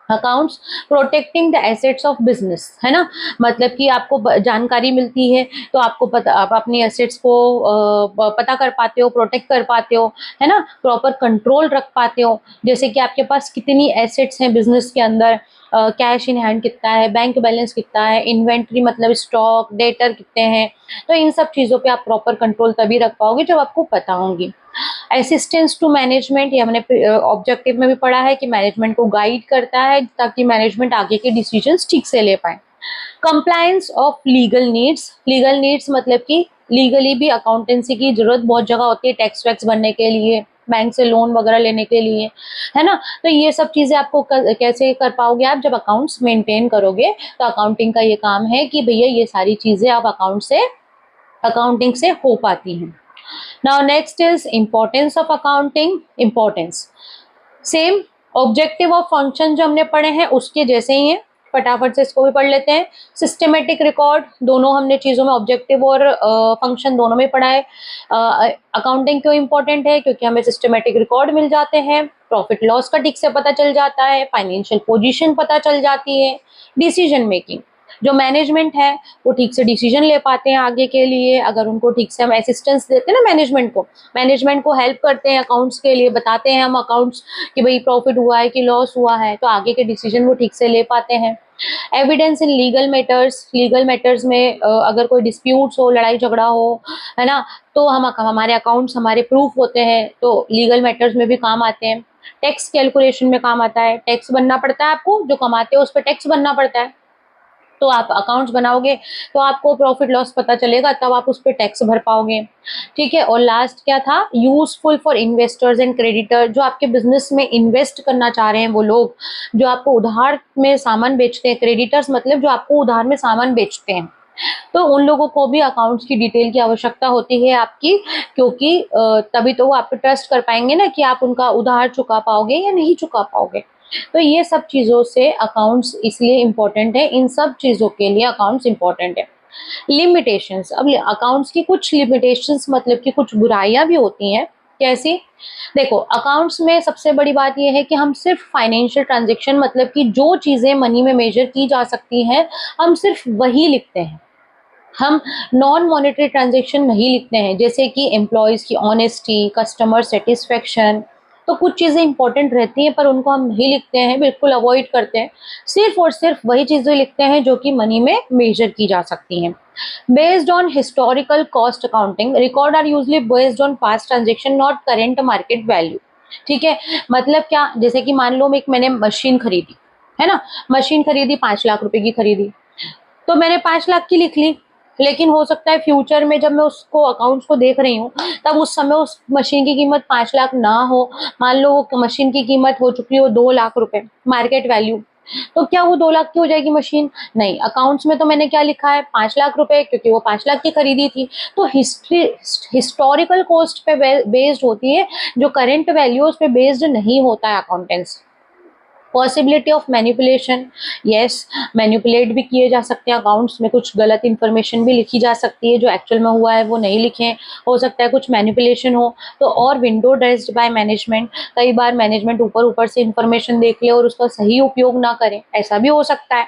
Accounts protecting the assets of business, है ना, मतलब कि आपको जानकारी मिलती है तो आपको पता, आप अपनी एसेट्स को पता कर पाते हो, प्रोटेक्ट कर पाते हो, है ना, प्रॉपर कंट्रोल रख पाते हो। जैसे कि आपके पास कितनी एसेट्स हैं बिजनेस के अंदर, कैश इन हैंड कितना है, बैंक बैलेंस कितना है, इन्वेंट्री मतलब स्टॉक, डेटर कितने हैं। तो इन सब चीज़ों पे आप प्रॉपर कंट्रोल तभी रख पाओगे जब आपको पता होंगी। असिस्टेंस टू मैनेजमेंट, ये हमने ऑब्जेक्टिव में भी पढ़ा है कि मैनेजमेंट को गाइड करता है ताकि मैनेजमेंट आगे के डिसीजंस ठीक से ले पाए। Compliance of legal needs, legal needs मतलब कि लीगली भी अकाउंटेंसी की जरूरत बहुत जगह होती है, टैक्स वैक्स भरने के लिए, बैंक से लोन वगैरह लेने के लिए, है ना। तो ये सब चीजें आपको कैसे कर पाओगे आप, जब अकाउंट्स मेंटेन करोगे। तो अकाउंटिंग का ये काम है कि भैया ये सारी चीजें आप अकाउंटिंग से हो पाती हैं। Now next is importance of accounting, importance same objective और फंक्शन जो हमने पढ़े हैं उसके जैसे ही हैं, फटाफट से इसको भी पढ़ लेते हैं। सिस्टमेटिक रिकॉर्ड, दोनों हमने चीजों में ऑब्जेक्टिव और फंक्शन दोनों में पढ़ा है। अकाउंटिंग क्यों इंपॉर्टेंट है, क्योंकि हमें सिस्टमेटिक रिकॉर्ड मिल जाते हैं, प्रॉफिट लॉस का ठीक से पता चल जाता है, फाइनेंशियल पोजीशन पता चल जाती है, डिसीजन मेकिंग, जो मैनेजमेंट है वो ठीक से डिसीजन ले पाते हैं आगे के लिए, अगर उनको ठीक से हम असिस्टेंस देते हैं ना मैनेजमेंट को हेल्प करते हैं अकाउंट्स के लिए, बताते हैं हम अकाउंट्स कि भाई प्रॉफिट हुआ है कि लॉस हुआ है, तो आगे के डिसीजन वो ठीक से ले पाते हैं। एविडेंस इन लीगल मैटर्स में अगर कोई डिस्प्यूट्स हो, लड़ाई झगड़ा हो, है ना, तो हम हमारे अकाउंट्स हमारे प्रूफ होते हैं, तो लीगल मैटर्स में भी काम आते हैं। टैक्स कैलकुलेशन में काम आता है, टैक्स बनना पड़ता है आपको, जो कमाते हो उस पर टैक्स बनना पड़ता है, तो आप अकाउंट्स बनाओगे तो आपको प्रॉफिट लॉस पता चलेगा, तब आप उस पर टैक्स भर पाओगे। ठीक है, और लास्ट क्या था, useful for investors and creditor, जो आपके बिजनेस में इन्वेस्ट करना चाह रहे हैं वो लोग, जो आपको उधार में सामान बेचते हैं, क्रेडिटर्स मतलब जो आपको उधार में सामान बेचते हैं, तो उन लोगों को भी अकाउंट्स की डिटेल की आवश्यकता होती है आपकी, क्योंकि तभी तो वो आप पे ट्रस्ट कर पाएंगे ना कि आप उनका उधार चुका पाओगे या नहीं चुका पाओगे। तो ये सब चीज़ों से अकाउंट्स इसलिए इम्पोर्टेंट है, इन सब चीज़ों के लिए अकाउंट्स इम्पोर्टेंट है। लिमिटेशंस, अब अकाउंट्स की कुछ लिमिटेशंस मतलब कि कुछ बुराइयां भी होती हैं। कैसी? देखो, अकाउंट्स में सबसे बड़ी बात यह है कि हम सिर्फ फाइनेंशियल ट्रांजेक्शन मतलब कि जो चीज़ें मनी में मेजर की जा सकती हैं हम सिर्फ वही लिखते हैं, हम नॉन मॉनेटरी ट्रांजेक्शन नहीं लिखते हैं, जैसे कि एम्प्लॉयज़ की ऑनेस्टी, कस्टमर सेटिस्फेक्शन, तो कुछ चीज़ें इंपॉर्टेंट रहती हैं पर उनको हम नहीं लिखते हैं, बिल्कुल अवॉइड करते हैं। सिर्फ और सिर्फ वही चीज़ें लिखते हैं जो कि मनी में मेजर की जा सकती हैं। Based on historical cost accounting, record are usually based on past transaction not current market value. ठीक है, मतलब क्या, जैसे कि मान लो मैंने मशीन खरीदी, है ना, मशीन खरीदी 5 लाख रुपए की खरीदी, तो मैंने 5 लाख की लिख ली, लेकिन हो सकता है फ्यूचर में जब मैं उसको अकाउंट्स को देख रही हूँ तब उस समय उस मशीन की कीमत 5 लाख ना हो, मान लो वो मशीन की कीमत हो चुकी हो 2 लाख रुपए मार्केट वैल्यू, तो क्या वो 2 लाख की हो जाएगी मशीन? नहीं, अकाउंट्स में तो मैंने क्या लिखा है, 5 लाख रुपए, क्योंकि वो 5 लाख की खरीदी थी। तो हिस्टोरिकल कॉस्ट पे बेस्ड होती है, जो करेंट वैल्यूज पे बेस्ड नहीं होता है accountants. Possibility of manipulation, yes, manipulate भी किए जा सकते हैं अकाउंट्स में, कुछ गलत इन्फॉर्मेशन भी लिखी जा सकती है, जो एक्चुअल में हुआ है वो नहीं लिखे, हो सकता है कुछ मैनिपुलेशन हो। तो और विंडो ड्रेस्ड बाय मैनेजमेंट, कई बार मैनेजमेंट ऊपर ऊपर से इन्फॉर्मेशन देख ले और उसका सही उपयोग ना करे, ऐसा भी हो सकता है।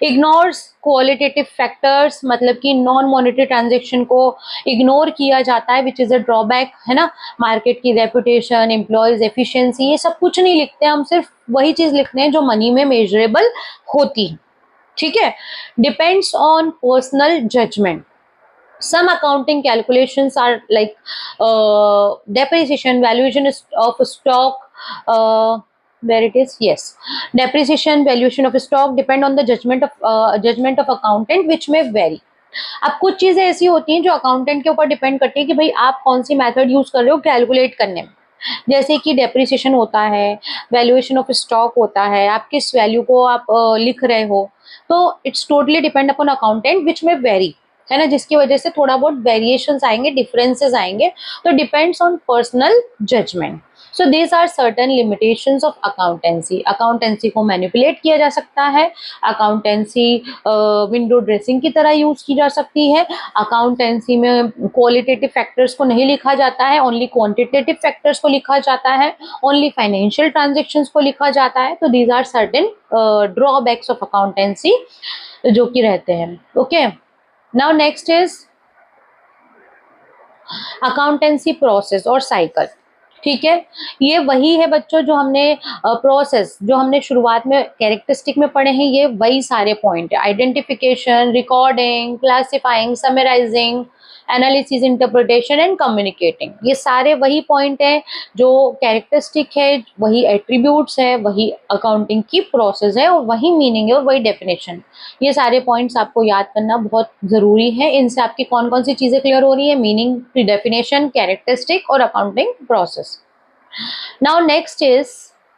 इग्नोर्स क्वालिटेटिव फैक्टर्स, मतलब कि नॉन मॉनेटरी ट्रांजेक्शन को इग्नोर किया जाता है, विच इज अ ड्रॉबैक, है ना। मार्केट की रेपुटेशन, एम्प्लॉयज एफिशिएंसी, ये सब कुछ नहीं लिखते, हम सिर्फ वही चीज लिखते हैं जो मनी में मेजरेबल होती है। ठीक है, depends on personal judgement. Some accounting calculations are like depreciation, valuation of stock, where it is, yes, depreciation, valuation of stock depend on the judgment of accountant, which may vary. अब कुछ चीजें ऐसी होती हैं जो अकाउंटेंट के ऊपर depend करती है कि भाई आप कौन सी मेथड यूज कर रहे हो कैलकुलेट करने में। जैसे कि डेप्रिसिएशन होता है, वैल्यूएशन ऑफ स्टॉक होता है, आप किस वैल्यू को आप लिख रहे हो, तो it's totally depend upon accountant, which में वेरी, है ना, जिसकी वजह से थोड़ा बहुत वेरिएशंस आएंगे, डिफरेंसेस आएंगे, तो depends on personal judgement. So these are certain limitations of accountancy. Accountancy को मैनिपुलेट किया जा सकता है, अकाउंटेंसी विंडो ड्रेसिंग की तरह यूज की जा सकती है, अकाउंटेंसी में क्वालिटेटिव फैक्टर्स को नहीं लिखा जाता है, ओनली क्वांटिटेटिव फैक्टर्स को लिखा जाता है, ओनली फाइनेंशियल ट्रांजेक्शंस को लिखा जाता है। तो these are certain drawbacks of accountancy जो कि रहते हैं। Okay, now next is accountancy process और साइकिल। ठीक है, ये वही है बच्चों जो हमने प्रोसेस जो हमने शुरुआत में कैरेक्टरिस्टिक में पढ़े हैं, ये वही सारे पॉइंट है। Identification, recording, classifying, summarising, analysis, interpretation and communicating, ये सारे वही पॉइंट है जो कैरेक्टरिस्टिक है, वही एट्रीब्यूट्स है, वही अकाउंटिंग की प्रोसेस है, और वही मीनिंग है और वही डेफिनेशन। ये सारे पॉइंट्स आपको याद करना बहुत ज़रूरी है। इनसे आपकी कौन कौन सी चीज़ें क्लियर हो रही है, मीनिंग, डेफिनेशन, कैरेक्टरिस्टिक और accounting process. Now next is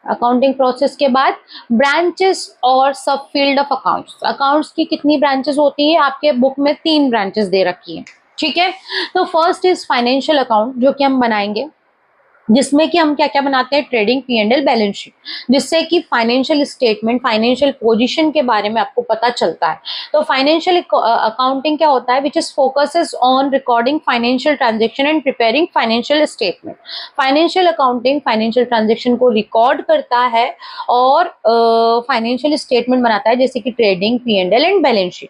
accounting process के बाद ब्रांचेस और सब फील्ड ऑफ अकाउंट्स। अकाउंट्स की कितनी ब्रांचेस होती है, आपके बुक में 3 ब्रांचेस दे रखी है। ठीक है, तो फर्स्ट इज फाइनेंशियल अकाउंट जो कि हम बनाएंगे, जिसमें कि हम क्या क्या बनाते हैं, trading P and L balance sheet, जिससे कि फाइनेंशियल स्टेटमेंट, फाइनेंशियल पोजीशन के बारे में आपको पता चलता है। तो फाइनेंशियल अकाउंटिंग क्या होता है, which is focuses on recording financial transaction and preparing financial statement. Financial accounting financial transaction को रिकॉर्ड करता है और फाइनेंशियल स्टेटमेंट बनाता है, जैसे कि trading P and balance sheet.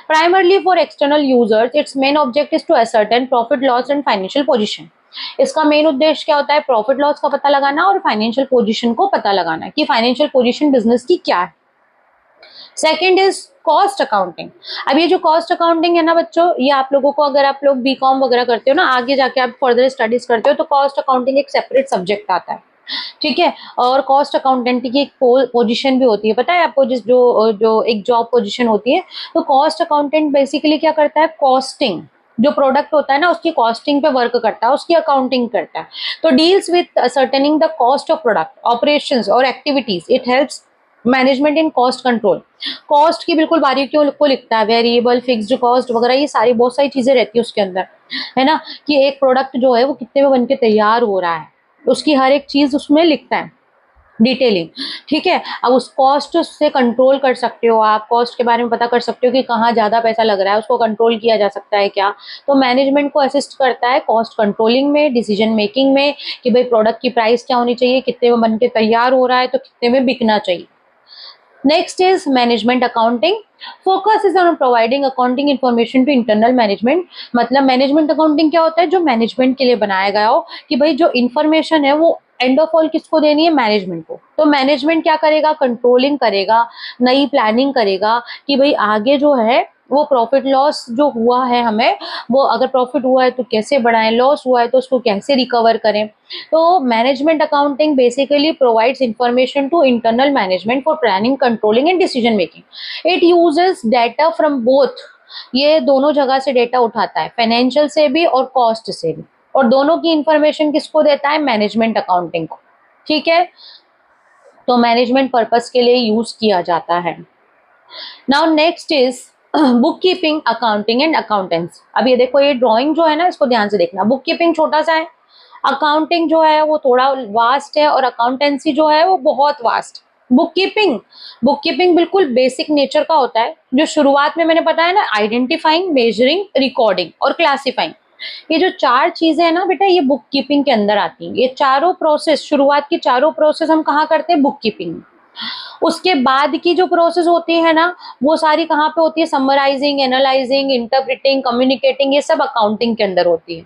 Primarily for external users, its main object is to ascertain profit loss and financial position. इसका main उद्देश्य क्या होता है, प्रॉफिट लॉस का पता लगाना और फाइनेंशियल पोजीशन को पता लगाना कि फाइनेंशियल पोजीशन बिजनेस की क्या है। Second is cost accounting. अब ये जो कॉस्ट अकाउंटिंग है ना बच्चों, ये आप लोगों को, अगर आप लोग बीकॉम वगैरह करते हो ना, आगे जाके आप फर्दर स्टडीज करते हो, तो कॉस्ट अकाउंटिंग एक सेपरेट सब्जेक्ट आता है, ठीक है। और कॉस्ट अकाउंटेंट की एक पोजीशन भी होती है, पता है आपको, जिस जो एक जॉब पोजीशन होती है। तो कॉस्ट अकाउंटेंट बेसिकली क्या करता है, कॉस्टिंग, जो प्रोडक्ट होता है ना उसकी कॉस्टिंग पे वर्क करता है, उसकी अकाउंटिंग करता है। तो deals with ascertaining the cost of product, operations और activities. It helps management in cost control. Cost की बिल्कुल बारीकियों को लिखता है, वेरिएबल, फिक्स्ड कॉस्ट वगैरह, ये सारी बहुत सारी चीजें रहती है उसके अंदर, है ना, कि एक प्रोडक्ट जो है वो कितने में बनके तैयार हो रहा है, उसकी हर एक चीज उसमें लिखता है, डिटेलिंग, ठीक है। अब उस कॉस्ट से कंट्रोल कर सकते हो आप, कॉस्ट के बारे में पता कर सकते हो कि कहाँ ज्यादा पैसा लग रहा है, उसको कंट्रोल किया जा सकता है क्या। तो मैनेजमेंट को असिस्ट करता है कॉस्ट कंट्रोलिंग में, डिसीजन मेकिंग में, कि भाई प्रोडक्ट की प्राइस क्या होनी चाहिए, कितने में बन के तैयार हो रहा है, तो कितने में बिकना चाहिए। Next is management accounting. Focus is on providing accounting information to internal management. मतलब मैनेजमेंट अकाउंटिंग क्या होता है, जो मैनेजमेंट के लिए बनाया गया हो, कि भाई जो इन्फॉर्मेशन है वो एंड ऑफ ऑल किसको देनी है, मैनेजमेंट को। तो मैनेजमेंट क्या करेगा, कंट्रोलिंग करेगा, नई प्लानिंग करेगा, कि भाई आगे जो है वो प्रॉफिट लॉस जो हुआ है हमें, वो अगर प्रॉफिट हुआ है तो कैसे बढ़ाएं, लॉस हुआ है तो उसको कैसे रिकवर करें। तो management accounting basically provides information to internal management for planning, controlling and decision making. It uses data from both, ये दोनों जगह से डेटा उठाता है, फाइनेंशियल से भी और कॉस्ट से भी, और दोनों की इंफॉर्मेशन किसको देता है, मैनेजमेंट अकाउंटिंग को, ठीक है। तो मैनेजमेंट पर्पस के लिए यूज किया जाता है। Now next is book keeping, accounting and accountancy. अब ये देखो, ये ड्राइंग जो है ना, इसको ध्यान से देखना। बुक कीपिंग छोटा सा है, अकाउंटिंग जो है वो थोड़ा वास्ट है, और अकाउंटेंसी जो है वो बहुत वास्ट। बुक कीपिंग बिल्कुल बेसिक नेचर का होता है, जो शुरुआत में मैंने बताया ना, आइडेंटिफाइंग, मेजरिंग, रिकॉर्डिंग और क्लासिफाइंग। ये जो चार चीजें हैं ना बेटा, ये बुक कीपिंग के अंदर आती हैं। ये चारों प्रोसेस, शुरुआत की चारों प्रोसेस हम कहाँ करते हैं, बुक कीपिंग में। उसके बाद की जो प्रोसेस होती है ना, वो सारी कहाँ पे होती है, समराइजिंग, एनालाइजिंग, इंटरप्रिटिंग, कम्युनिकेटिंग, ये सब अकाउंटिंग के अंदर होती है।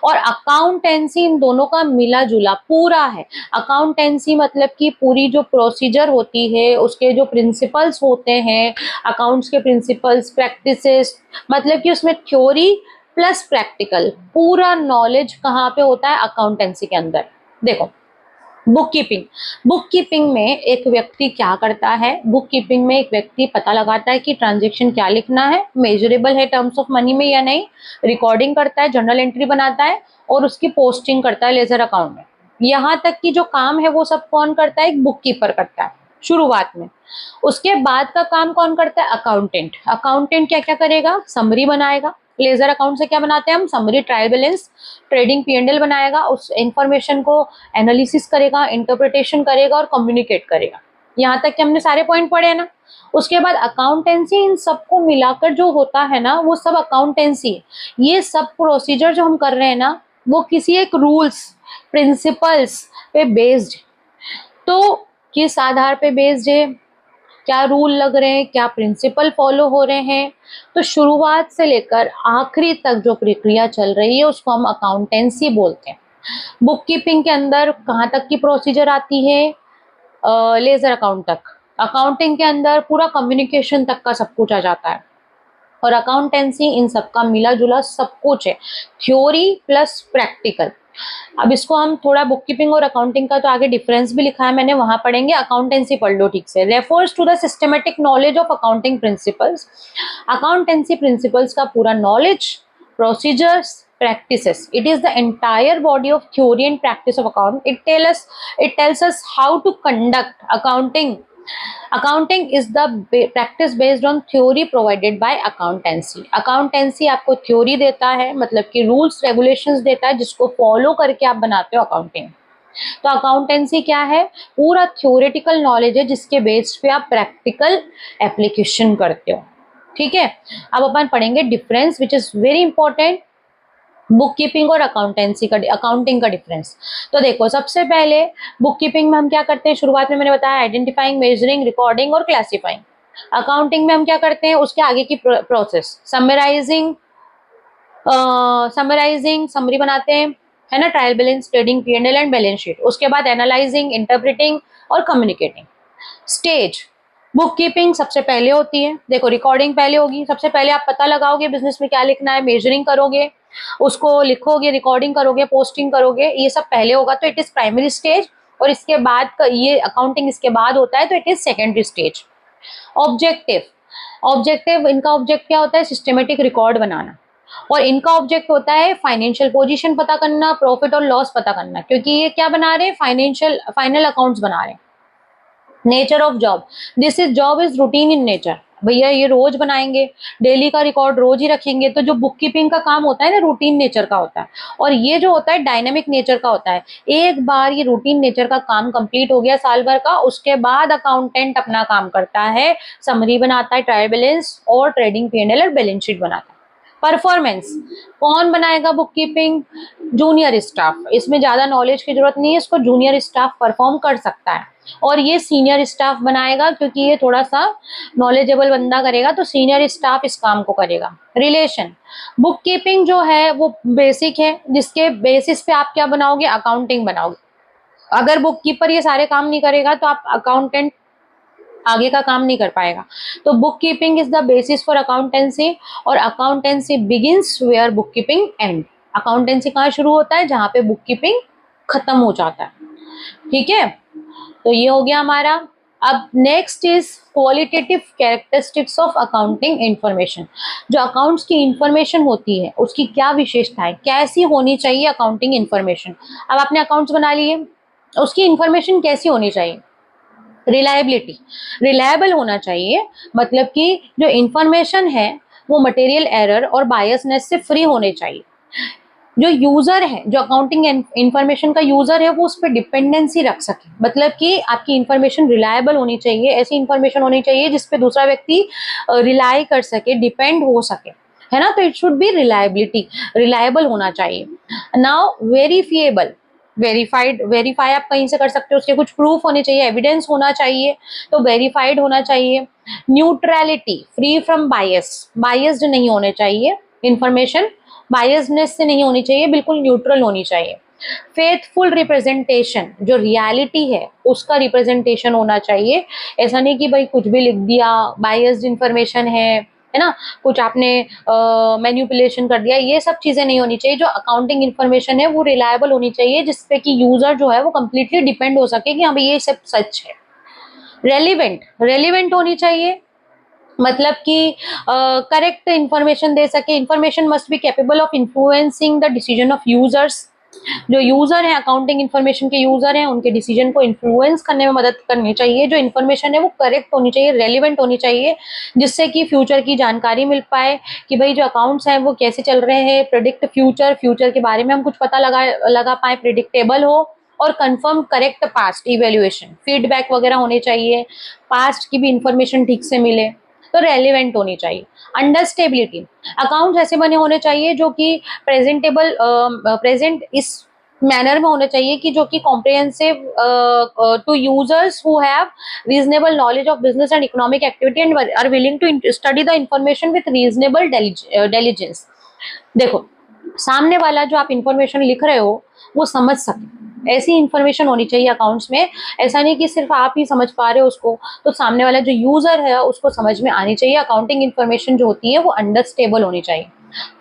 और अकाउंटेंसी इन दोनों का मिला जुला पूरा है। अकाउंटेंसी मतलब कि पूरी जो प्रोसीजर होती है, उसके जो प्रिंसिपल्स होते हैं, अकाउंट्स के प्रिंसिपल्स, प्रैक्टिसेस, मतलब कि उसमें थ्योरी प्लस प्रैक्टिकल, पूरा नॉलेज कहाँ पे होता है, अकाउंटेंसी के अंदर। देखो, बुक कीपिंग में एक व्यक्ति क्या करता है, बुक कीपिंग में एक व्यक्ति पता लगाता है कि ट्रांजेक्शन क्या लिखना है, मेजरेबल है टर्म्स ऑफ मनी में या नहीं, रिकॉर्डिंग करता है, जर्नल एंट्री बनाता है, और उसकी पोस्टिंग करता है लेजर अकाउंट में। यहाँ तक कि जो काम है वो सब कौन करता है, एक बुक कीपर करता है शुरुआत में। उसके बाद का काम कौन करता है, अकाउंटेंट। अकाउंटेंट क्या क्या करेगा, समरी बनाएगा। लेजर अकाउंट से क्या बनाते हैं हम, summary, trial balance, trading P and L बनाएगा, उस इंफॉर्मेशन को एनालिसिस करेगा, इंटरप्रिटेशन करेगा और कम्युनिकेट करेगा। यहाँ तक कि हमने सारे पॉइंट पढ़े हैं ना। उसके बाद अकाउंटेंसी, इन सबको मिलाकर जो होता है ना, वो सब अकाउंटेंसी है। ये सब प्रोसीजर जो हम कर रहे हैं ना, वो किसी एक रूल्स, प्रिंसिपल्स पे बेस्ड। तो किस आधार पे बेस्ड है, क्या रूल लग रहे हैं, क्या प्रिंसिपल फॉलो हो रहे हैं। तो शुरुआत से लेकर आखिरी तक जो प्रक्रिया चल रही है उसको हम अकाउंटेंसी बोलते हैं। बुक कीपिंग के अंदर कहाँ तक की प्रोसीजर आती है, लेजर अकाउंट तक। अकाउंटिंग के अंदर पूरा कम्युनिकेशन तक का सब कुछ आ जाता है। और अकाउंटेंसी इन सबका मिला जुला सब कुछ है, थ्योरी प्लस प्रैक्टिकल। अब इसको हम थोड़ा, बुक कीपिंग और अकाउंटिंग का तो आगे डिफरेंस भी लिखा है मैंने, वहां पढ़ेंगे। अकाउंटेंसी पढ़ लो ठीक से। Refers to the systematic knowledge of accounting principles. Accountancy principles का पूरा knowledge, procedures, practices. It is the entire body of theory and practice of account. It tells us how to conduct accounting accounting is the practice based on theory provided by accountancy. Accountancy आपको theory देता है, मतलब कि rules regulations देता है, जिसको follow करके आप बनाते हो अकाउंटिंग। तो अकाउंटेंसी क्या है? पूरा थ्योरेटिकल नॉलेज है जिसके बेस पे आप प्रैक्टिकल एप्लीकेशन करते हो। ठीक है, अब अपन पढ़ेंगे difference which is very important, book keeping और अकाउंटिंग का डिफरेंस। तो देखो, सबसे पहले बुक कीपिंग में हम क्या करते हैं, शुरुआत में मैंने बताया आइडेंटिफाइंग, मेजरिंग, रिकॉर्डिंग और क्लासिफाइंग। अकाउंटिंग में हम क्या करते हैं, उसके आगे की प्रोसेस, समराइजिंग समरी बनाते हैं, है ना, trial balance, trading, P&L and balance sheet. उसके बाद एनालाइजिंग, इंटरप्रिटिंग और कम्युनिकेटिंग। स्टेज, बुक कीपिंग सबसे पहले होती है। देखो, रिकॉर्डिंग पहले होगी, सबसे पहले आप पता लगाओगे बिजनेस में क्या लिखना है, मेजरिंग करोगे, उसको लिखोगे, रिकॉर्डिंग करोगे, पोस्टिंग करोगे, ये सब पहले होगा, तो इट इज प्राइमरी स्टेज। और इसके बाद ये अकाउंटिंग इसके बाद होता है, तो it is secondary stage. Objective, इनका ऑब्जेक्ट क्या होता है, सिस्टमेटिक रिकॉर्ड बनाना। और इनका ऑब्जेक्ट होता है फाइनेंशियल पोजीशन पता करना, प्रॉफिट और लॉस पता करना, क्योंकि ये क्या बना रहे हैं, फाइनल अकाउंट्स बना रहे हैं। Nature of job, this is job is routine in nature, भैया ये रोज बनाएंगे, डेली का रिकॉर्ड रोज ही रखेंगे। तो जो बुक कीपिंग का काम होता है ना, रूटीन नेचर का होता है, और ये जो होता है डायनेमिक नेचर का होता है। एक बार ये रूटीन नेचर का काम कंप्लीट हो गया साल भर का, उसके बाद अकाउंटेंट अपना काम करता है, समरी बनाता है, ट्रायल बैलेंस और ट्रेडिंग, P&L और बैलेंस शीट बनाता है। परफॉर्मेंस, कौन बनाएगा बुक कीपिंग, जूनियर स्टाफ। इसमें ज्यादा नॉलेज की जरूरत नहीं है, इसको जूनियर स्टाफ परफॉर्म कर सकता है, और ये सीनियर स्टाफ बनाएगा, क्योंकि ये थोड़ा सा नॉलेजेबल बंदा करेगा, तो सीनियर स्टाफ इस काम को करेगा। रिलेशन, बुक कीपिंग जो है वो बेसिक है, जिसके बेसिस पे आप क्या बनाओगे, अकाउंटिंग बनाओगे। अगर बुक कीपर ये सारे काम नहीं करेगा तो आप अकाउंटेंट आगे का काम नहीं कर पाएगा। तो book keeping is the basis for accountancy, और accountancy begins where book keeping end. Accountancy कहाँ शुरू होता है, जहां पे बुक कीपिंग खत्म हो जाता है। ठीक है, तो ये हो गया हमारा। अब next is qualitative characteristics of accounting information. जो अकाउंट्स की इंफॉर्मेशन होती है उसकी क्या विशेषताएं, कैसी होनी चाहिए अकाउंटिंग इंफॉर्मेशन। अब आपने अकाउंट्स बना लिए, उसकी इंफॉर्मेशन कैसी होनी चाहिए, रिलायबिलिटी, रिलायबल होना चाहिए, मतलब कि जो इंफॉर्मेशन है वो मटेरियल एरर और बायसनेस से फ्री होने चाहिए। जो यूजर है, जो अकाउंटिंग इंफॉर्मेशन का यूजर है, वो उस पर डिपेंडेंसी रख सके, मतलब कि आपकी इंफॉर्मेशन रिलायबल होनी चाहिए, ऐसी इंफॉर्मेशन होनी चाहिए जिसपे दूसरा व्यक्ति रिलाई कर सके, डिपेंड हो सके, है ना। तो it should be reliability, reliable होना चाहिए। नाउ वेरीफिएबल, वेरीफाई आप कहीं से कर सकते हो, उसके कुछ प्रूफ होने चाहिए, एविडेंस होना चाहिए, तो वेरीफाइड होना चाहिए। न्यूट्रलिटी, फ्री फ्रॉम बायस्ड नहीं होने चाहिए, इंफॉर्मेशन बायसनेस से नहीं होनी चाहिए, बिल्कुल न्यूट्रल होनी चाहिए। फेथफुल रिप्रेजेंटेशन, जो रियलिटी है उसका रिप्रेजेंटेशन होना चाहिए, ऐसा नहीं कि भाई कुछ भी लिख दिया, बायस्ड इंफॉर्मेशन है ना, कुछ आपने मैनिपुलेशन कर दिया, ये सब चीजें नहीं होनी चाहिए। जो अकाउंटिंग इंफॉर्मेशन है वो रिलायबल होनी चाहिए, जिसपे कि यूजर जो है वो कंप्लीटली डिपेंड हो सके कि हाँ भाई ये सब सच है। रेलिवेंट होनी चाहिए, मतलब कि करेक्ट इंफॉर्मेशन दे सके। Information must be capable of influencing the decision of users. जो यूजर है, अकाउंटिंग इन्फॉर्मेशन के यूजर हैं, उनके डिसीजन को इन्फ्लुएंस करने में मदद करनी चाहिए। जो इन्फॉर्मेशन है वो करेक्ट होनी चाहिए, रेलिवेंट होनी चाहिए, जिससे कि फ्यूचर की जानकारी मिल पाए कि भाई जो अकाउंट्स हैं वो कैसे चल रहे हैं, प्रिडिक्ट फ्यूचर के बारे में हम कुछ पता लगा पाए, प्रिडिक्टेबल हो, और confirm correct past evaluation, feedback वगैरह होने चाहिए, पास्ट की भी इंफॉर्मेशन ठीक से मिले, तो रेलिवेंट होनी चाहिए। अंडरस्टेबिलिटी, अकाउंट्स ऐसे बने होने चाहिए जो कि प्रेजेंट इस मैनर में होने चाहिए कि जो कि comprehensive to users who have reasonable knowledge of business and economic activity and are willing to study the information with reasonable diligence. देखो, सामने वाला जो आप इंफॉर्मेशन लिख रहे हो वो समझ सके, ऐसी इंफॉर्मेशन होनी चाहिए अकाउंट्स में। ऐसा नहीं कि सिर्फ आप ही समझ पा रहे हो उसको, तो सामने वाला जो यूजर है उसको समझ में आनी चाहिए। अकाउंटिंग इंफॉर्मेशन जो होती है वो अंडरस्टेबल होनी चाहिए।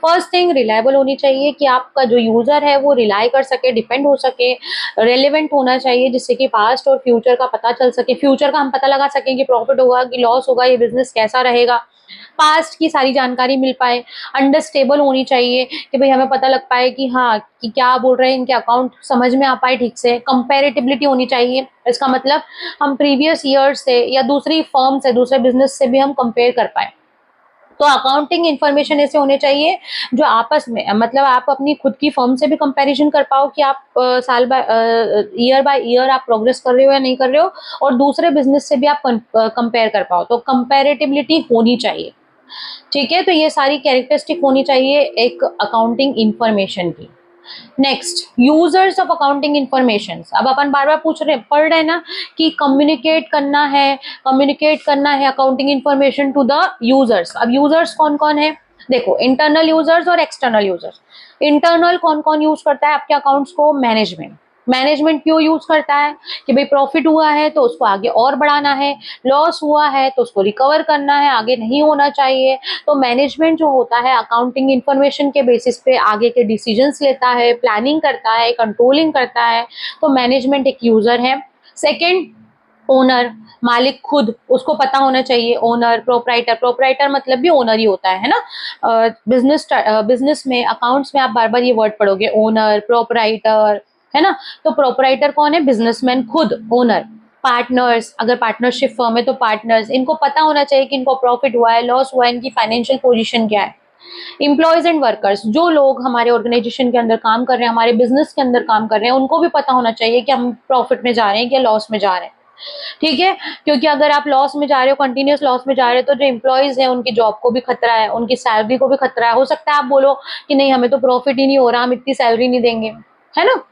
फर्स्ट थिंग, रिलायबल होनी चाहिए, कि आपका जो यूजर है वो रिलाई कर सके, डिपेंड हो सके। रेलिवेंट होना चाहिए, जिससे कि पास्ट और फ्यूचर का पता चल सके, फ्यूचर का हम पता लगा सकें कि प्रॉफिट होगा कि लॉस होगा, ये बिजनेस कैसा रहेगा, पास्ट की सारी जानकारी मिल पाए, अंडरस्टेबल होनी चाहिए कि भाई हमें पता लग पाए कि हाँ कि क्या बोल रहे हैं, इनके अकाउंट समझ में आ पाए ठीक से। कंपेरेटिबिलिटी होनी चाहिए, इसका मतलब हम प्रीवियस ईयर से या दूसरी फर्म से, दूसरे बिजनेस से भी हम कंपेयर कर पाए। तो अकाउंटिंग इन्फॉर्मेशन ऐसे होने चाहिए जो आपस में, मतलब आप अपनी खुद की फर्म से भी कंपैरिजन कर पाओ कि आप साल ईयर बाय ईयर आप प्रोग्रेस कर रहे हो या नहीं कर रहे हो, और दूसरे बिजनेस से भी आप कंपेयर कर पाओ। तो कंपेरेटिबिलिटी होनी चाहिए, ठीक है। तो ये सारी कैरेक्टरिस्टिक होनी चाहिए एक अकाउंटिंग इंफॉर्मेशन की। Next, users of accounting information. अब अपन बार बार पढ़ रहे हैं ना कि कम्युनिकेट करना है accounting information to the users. अब यूजर्स कौन कौन है, देखो, इंटरनल यूजर्स और एक्सटर्नल यूजर्स। इंटरनल कौन कौन यूज करता है आपके अकाउंट्स को, मैनेजमेंट। मैनेजमेंट क्यों यूज करता है कि भाई प्रॉफिट हुआ है तो उसको आगे और बढ़ाना है, लॉस हुआ है तो उसको रिकवर करना है, आगे नहीं होना चाहिए। तो मैनेजमेंट जो होता है अकाउंटिंग इंफॉर्मेशन के बेसिस पे आगे के डिसीजंस लेता है, प्लानिंग करता है, कंट्रोलिंग करता है। तो मैनेजमेंट एक यूजर है। सेकेंड, ओनर, मालिक खुद, उसको पता होना चाहिए। ओनर, प्रोपराइटर, प्रोपराइटर मतलब भी ओनर ही होता है ना। बिजनेस में, अकाउंट्स में आप बार बार ये वर्ड पढ़ोगे, ओनर, प्रोपराइटर, है ना। तो प्रोपराइटर कौन है, बिजनेसमैन खुद, ओनर। पार्टनर्स, अगर पार्टनरशिप फर्म है तो पार्टनर्स, इनको पता होना चाहिए कि इनको प्रॉफिट हुआ है, लॉस हुआ है, इनकी फाइनेंशियल पोजीशन क्या है। एम्प्लॉयज एंड वर्कर्स, जो लोग हमारे ऑर्गेनाइजेशन के अंदर काम कर रहे हैं, हमारे बिजनेस के अंदर काम कर रहे हैं, उनको भी पता होना चाहिए कि हम प्रॉफिट में जा रहे हैं या लॉस में जा रहे हैं, ठीक है। क्योंकि अगर आप लॉस में जा रहे हो, कंटिन्यूस लॉस में जा रहे हो, तो जो एम्प्लॉयज है उनकी जॉब को भी खतरा है, उनकी सैलरी को भी खतरा है। हो सकता है आप बोलो कि नहीं, हमें तो प्रॉफिट ही नहीं हो रहा, हम इतनी सैलरी नहीं देंगे, है ना।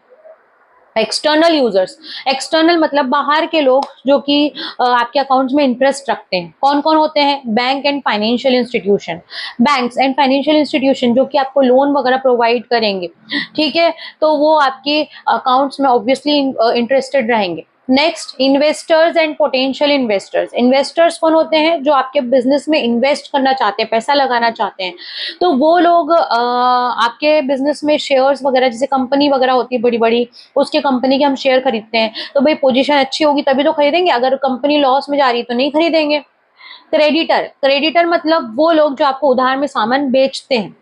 एक्सटर्नल यूजर्स, एक्सटर्नल मतलब बाहर के लोग जो कि आपके अकाउंट्स में इंटरेस्ट रखते हैं। कौन कौन होते हैं, bank and financial institution. Banks and financial institution जो कि आपको लोन वगैरह प्रोवाइड करेंगे, ठीक है, तो वो आपके अकाउंट्स में ऑब्वियसली इंटरेस्टेड रहेंगे। Next, investors and potential investors. Investors कौन होते हैं, जो आपके बिजनेस में इन्वेस्ट करना चाहते हैं, पैसा लगाना चाहते हैं। तो वो लोग आपके बिजनेस में शेयर्स वगैरह, जैसे कंपनी वगैरह होती है बड़ी बड़ी, उसके कंपनी के हम शेयर खरीदते हैं, तो भाई पोजीशन अच्छी होगी तभी तो खरीदेंगे, अगर कंपनी लॉस में जा रही है तो नहीं खरीदेंगे। क्रेडिटर, क्रेडिटर मतलब वो लोग जो आपको उधार में सामान बेचते हैं।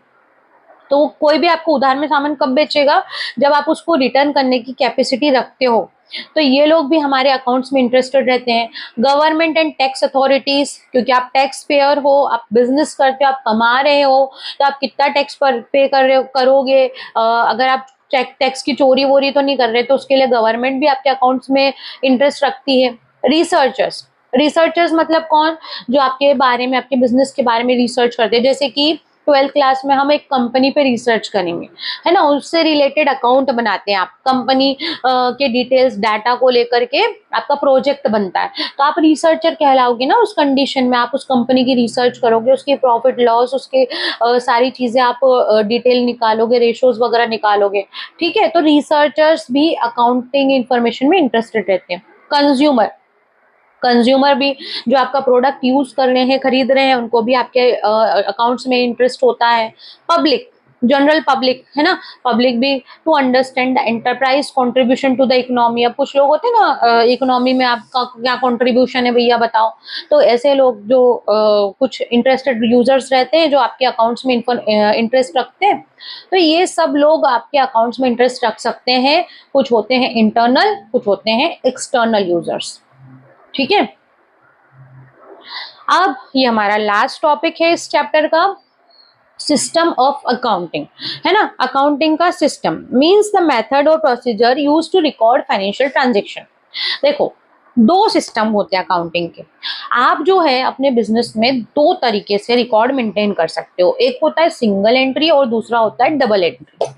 तो कोई भी आपको उधार में सामान कब बेचेगा, जब आप उसको रिटर्न करने की कैपेसिटी रखते हो। तो ये लोग भी हमारे अकाउंट्स में इंटरेस्टेड रहते हैं। गवर्नमेंट एंड टैक्स अथॉरिटीज, क्योंकि आप टैक्स पेयर हो, आप बिजनेस करते हो, आप कमा रहे हो, तो आप कितना टैक्स पर पे कर रहे हो, करोगे। अगर आप टैक्स की चोरी वोरी तो नहीं कर रहे, तो उसके लिए गवर्नमेंट भी आपके अकाउंट्स में इंटरेस्ट रखती है। रिसर्चर्स, रिसर्चर्स मतलब कौन, जो आपके बारे में, आपके बिजनेस के बारे में रिसर्च करते हैं। जैसे कि 12th क्लास में हम एक कंपनी पे रिसर्च करेंगे, है ना, उससे रिलेटेड अकाउंट बनाते हैं आप, कंपनी के डिटेल्स, डाटा को लेकर के आपका प्रोजेक्ट बनता है, तो आप रिसर्चर कहलाओगे ना। उस कंडीशन में आप उस कंपनी की रिसर्च करोगे, उसकी प्रॉफिट लॉस, उसके सारी चीजें आप डिटेल निकालोगे, रेशोज वगैरह निकालोगे, ठीक है। तो रिसर्चर्स भी अकाउंटिंग इंफॉर्मेशन में इंटरेस्टेड रहते हैं। कंज्यूमर, कंज्यूमर भी जो आपका प्रोडक्ट यूज कर रहे हैं, खरीद रहे हैं, उनको भी आपके अकाउंट्स में इंटरेस्ट होता है। पब्लिक, जनरल पब्लिक, है ना, पब्लिक भी to understand the enterprise contribution to the economy. अब कुछ लोग होते हैं ना, इकोनॉमी में आपका क्या कंट्रीब्यूशन है भैया बताओ, तो ऐसे लोग जो कुछ इंटरेस्टेड यूजर्स रहते हैं, जो आपके अकाउंट्स में इंटरेस्ट रखते हैं, तो ये सब लोग आपके अकाउंट्स में इंटरेस्ट रख सकते हैं। कुछ होते हैं इंटरनल, कुछ होते हैं एक्सटर्नल यूजर्स, ठीक है। अब ये हमारा लास्ट टॉपिक है इस चैप्टर का, सिस्टम ऑफ अकाउंटिंग, है ना। अकाउंटिंग का सिस्टम मींस द मेथड और procedure used to record financial transaction. देखो, दो सिस्टम होते हैं अकाउंटिंग के। आप जो है अपने बिजनेस में दो तरीके से रिकॉर्ड मेंटेन कर सकते हो, एक होता है सिंगल एंट्री और दूसरा होता है डबल एंट्री।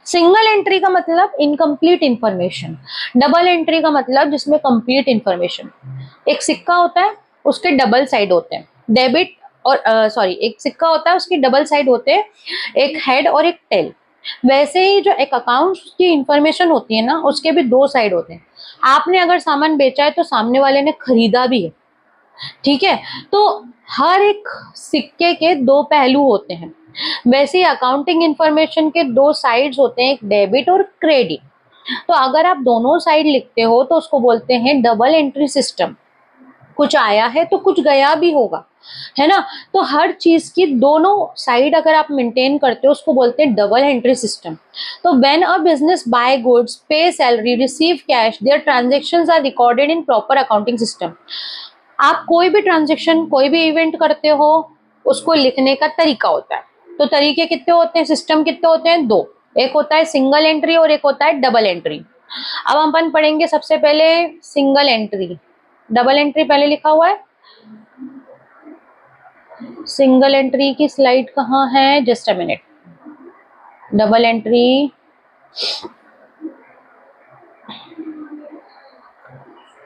सिंगल एंट्री का मतलब इनकम्प्लीट इंफॉर्मेशन, डबल एंट्री का मतलब जिसमें कंप्लीट इंफॉर्मेशन। एक सिक्का होता है, उसके डबल साइड होते हैं, डेबिट और सॉरी, एक सिक्का होता है, उसकी डबल साइड होते हैं, एक हेड और एक टेल। वैसे ही जो एक अकाउंट की इंफॉर्मेशन होती है ना, उसके भी दो साइड होते हैं। आपने अगर सामान बेचा है तो सामने वाले ने खरीदा भी है, ठीक है। तो हर एक सिक्के के दो पहलू होते हैं। वैसे ही अकाउंटिंग इंफॉर्मेशन के दो साइड्स होते हैं, एक डेबिट और क्रेडिट। तो अगर आप दोनों साइड लिखते हो तो उसको बोलते हैं डबल एंट्री सिस्टम। कुछ आया है तो कुछ गया भी होगा, है ना। तो हर चीज की दोनों साइड अगर आप मेंटेन करते हो उसको बोलते हैं डबल एंट्री सिस्टम। तो when a business buy goods, pay salary, receive cash, their transactions are recorded in proper accounting system. आप कोई भी ट्रांजेक्शन, कोई भी इवेंट करते हो, उसको लिखने का तरीका होता है। तो तरीके कितने होते हैं, सिस्टम कितने होते हैं, दो। एक होता है सिंगल एंट्री और एक होता है डबल एंट्री। अब हम अपन पढ़ेंगे सबसे पहले सिंगल एंट्री। डबल एंट्री पहले लिखा हुआ है। सिंगल एंट्री की स्लाइड कहाँ है, just a minute. Double entry,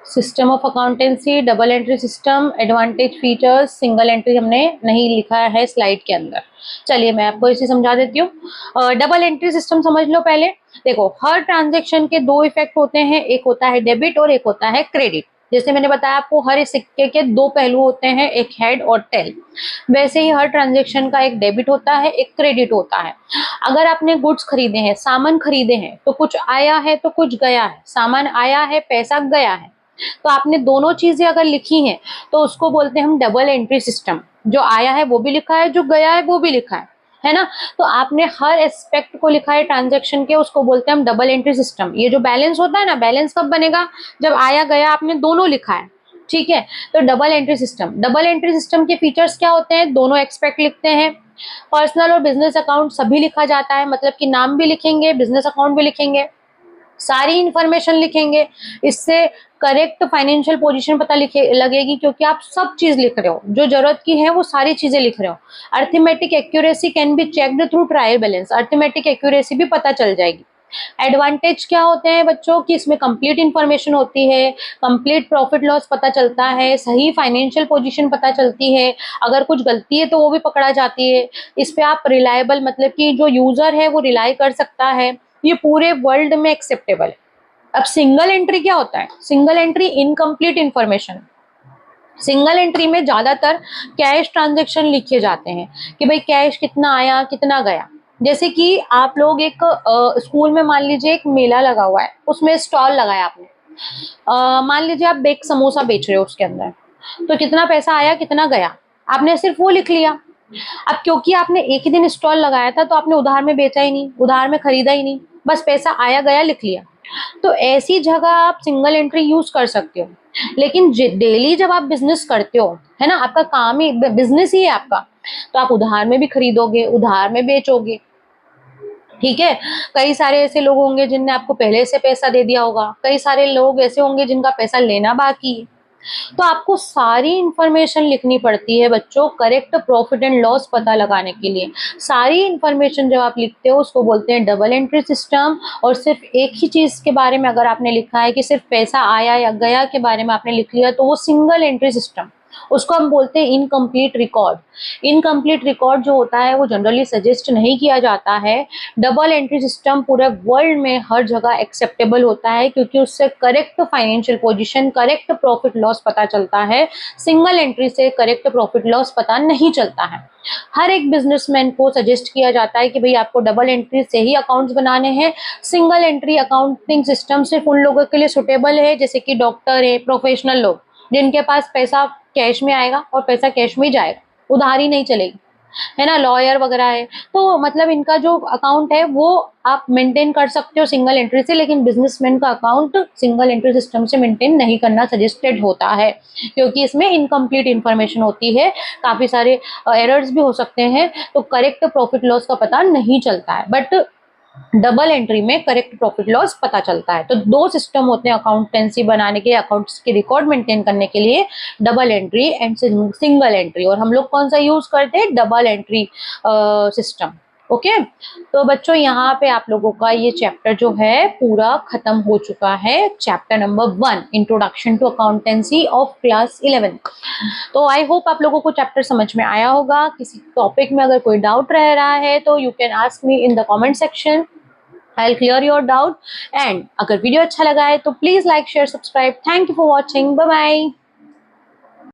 system of accountancy, double entry system, advantage, features. Single entry हमने नहीं लिखा है स्लाइड के अंदर। चलिए मैं आपको इसे समझा देती हूँ। डबल एंट्री सिस्टम समझ लो पहले। देखो, हर ट्रांजेक्शन के दो इफेक्ट होते हैं, एक होता है डेबिट और एक होता है क्रेडिट। जैसे मैंने बताया आपको, हर इस सिक्के के दो पहलू होते हैं, एक हेड और टेल। वैसे ही हर ट्रांजेक्शन का एक डेबिट होता है, एक क्रेडिट होता है। अगर आपने गुड्स खरीदे हैं, सामान खरीदे हैं, तो कुछ आया है तो कुछ गया है। सामान आया है, पैसा गया है, तो आपने दोनों चीजें अगर लिखी हैं तो उसको बोलते हैं हम डबल एंट्री सिस्टम। जो आया है वो भी लिखा है, जो गया है वो भी लिखा है ना। तो आपने हर एस्पेक्ट को लिखा है ट्रांजैक्शन के, उसको बोलते हैं हम डबल एंट्री सिस्टम। ये जो बैलेंस होता है ना, बैलेंस कब बनेगा, जब आया गया आपने दोनों लिखा है, ठीक है। तो double entry system, double entry system के फीचर्स क्या होते हैं, दोनों एक्सपेक्ट लिखते हैं। पर्सनल और बिजनेस अकाउंट सभी लिखा जाता है, मतलब कि नाम भी लिखेंगे, बिजनेस अकाउंट भी लिखेंगे, सारी इंफॉर्मेशन लिखेंगे। इससे करेक्ट फाइनेंशियल पोजीशन पता लगेगी, क्योंकि आप सब चीज लिख रहे हो, जो जरूरत की है वो सारी चीजें लिख रहे हो। Arithmetic accuracy can be checked through trial balance, arithmetic accuracy भी पता चल जाएगी। एडवांटेज क्या होते हैं बच्चों की, इसमें कंप्लीट इंफॉर्मेशन होती है, कंप्लीट प्रॉफिट लॉस पता चलता है, सही फाइनेंशियल पोजीशन पता चलती है, अगर कुछ गलती है तो वो भी पकड़ा जाती है। इस पे आप रिलायबल, मतलब कि जो यूजर है वो रिलाई कर सकता है, ये पूरे वर्ल्ड में एक्सेप्टेबल है। अब सिंगल एंट्री क्या होता है, single entry incomplete information. Single entry में ज्यादातर कैश ट्रांजैक्शन लिखे जाते हैं कि भाई कैश कितना आया कितना गया। जैसे कि आप लोग एक स्कूल में मान लीजिए एक मेला लगा हुआ है, उसमें स्टॉल लगाया आपने, मान लीजिए आप बेक समोसा बेच रहे हो उसके अंदर, तो कितना पैसा आया कितना गया आपने सिर्फ वो लिख लिया। अब क्योंकि आपने एक ही दिन स्टॉल लगाया था तो आपने उधार में बेचा ही नहीं, उधार में खरीदा ही नहीं, बस पैसा आया गया लिख लिया। तो ऐसी जगह आप सिंगल एंट्री यूज कर सकते हो। लेकिन डेली जब आप बिजनेस करते हो, है ना, आपका काम ही बिजनेस ही है आपका, तो आप उधार में भी खरीदोगे, उधार में बेचोगे, ठीक है। कई सारे ऐसे लोग होंगे जिनने आपको पहले से पैसा दे दिया होगा, कई सारे लोग ऐसे होंगे जिनका पैसा लेना बाकी है। तो आपको सारी इंफॉर्मेशन लिखनी पड़ती है बच्चों, करेक्ट प्रॉफिट एंड लॉस पता लगाने के लिए। सारी इंफॉर्मेशन जब आप लिखते हो उसको बोलते हैं डबल एंट्री सिस्टम। और सिर्फ एक ही चीज के बारे में अगर आपने लिखा है कि सिर्फ पैसा आया या गया के बारे में आपने लिख लिया, तो वो सिंगल एंट्री सिस्टम, उसको हम बोलते हैं इनकम्प्लीट रिकॉर्ड। इनकम्प्लीट रिकॉर्ड जो होता है वो जनरली सजेस्ट नहीं किया जाता है। डबल एंट्री सिस्टम पूरे वर्ल्ड में हर जगह एक्सेप्टेबल होता है, क्योंकि उससे correct financial position, correct profit loss पता चलता है। सिंगल एंट्री से करेक्ट प्रॉफिट लॉस पता नहीं चलता है। हर एक बिजनेसमैन को सजेस्ट किया जाता है कि भाई आपको डबल एंट्री से ही अकाउंट्स बनाने हैं। सिंगल एंट्री अकाउंटिंग सिस्टम सिर्फ उन लोगों के लिए सुटेबल है जैसे कि डॉक्टर है, प्रोफेशनल लोग, जिनके पास पैसा कैश में आएगा और पैसा कैश में ही जाएगा, उधारी नहीं चलेगी, है ना, लॉयर वगैरह है। तो मतलब इनका जो अकाउंट है वो आप मेंटेन कर सकते हो सिंगल एंट्री से, लेकिन बिजनेसमैन का अकाउंट सिंगल एंट्री सिस्टम से मेंटेन नहीं करना सजेस्टेड होता है, क्योंकि इसमें इनकम्प्लीट इंफॉर्मेशन होती है, काफी सारे एरर्स भी हो सकते हैं, तो करेक्ट प्रॉफिट लॉस का पता नहीं चलता है। बट डबल एंट्री में करेक्ट प्रॉफिट लॉस पता चलता है। तो दो सिस्टम होते हैं अकाउंटेंसी बनाने के, अकाउंट्स के रिकॉर्ड मेंटेन करने के लिए, double entry and single entry. और हम लोग कौन सा यूज करते हैं, डबल एंट्री सिस्टम। ओके, तो बच्चों यहाँ पे आप लोगों का ये चैप्टर जो है पूरा खत्म हो चुका है, chapter number 1, introduction to accountancy of class 11। तो आई होप आप लोगों को चैप्टर समझ में आया होगा। किसी टॉपिक में अगर कोई डाउट रह रहा है तो you can ask me in the comment section, I'll clear your doubt। and अगर वीडियो अच्छा लगा है तो please like share subscribe. Thank you for watching, bye bye.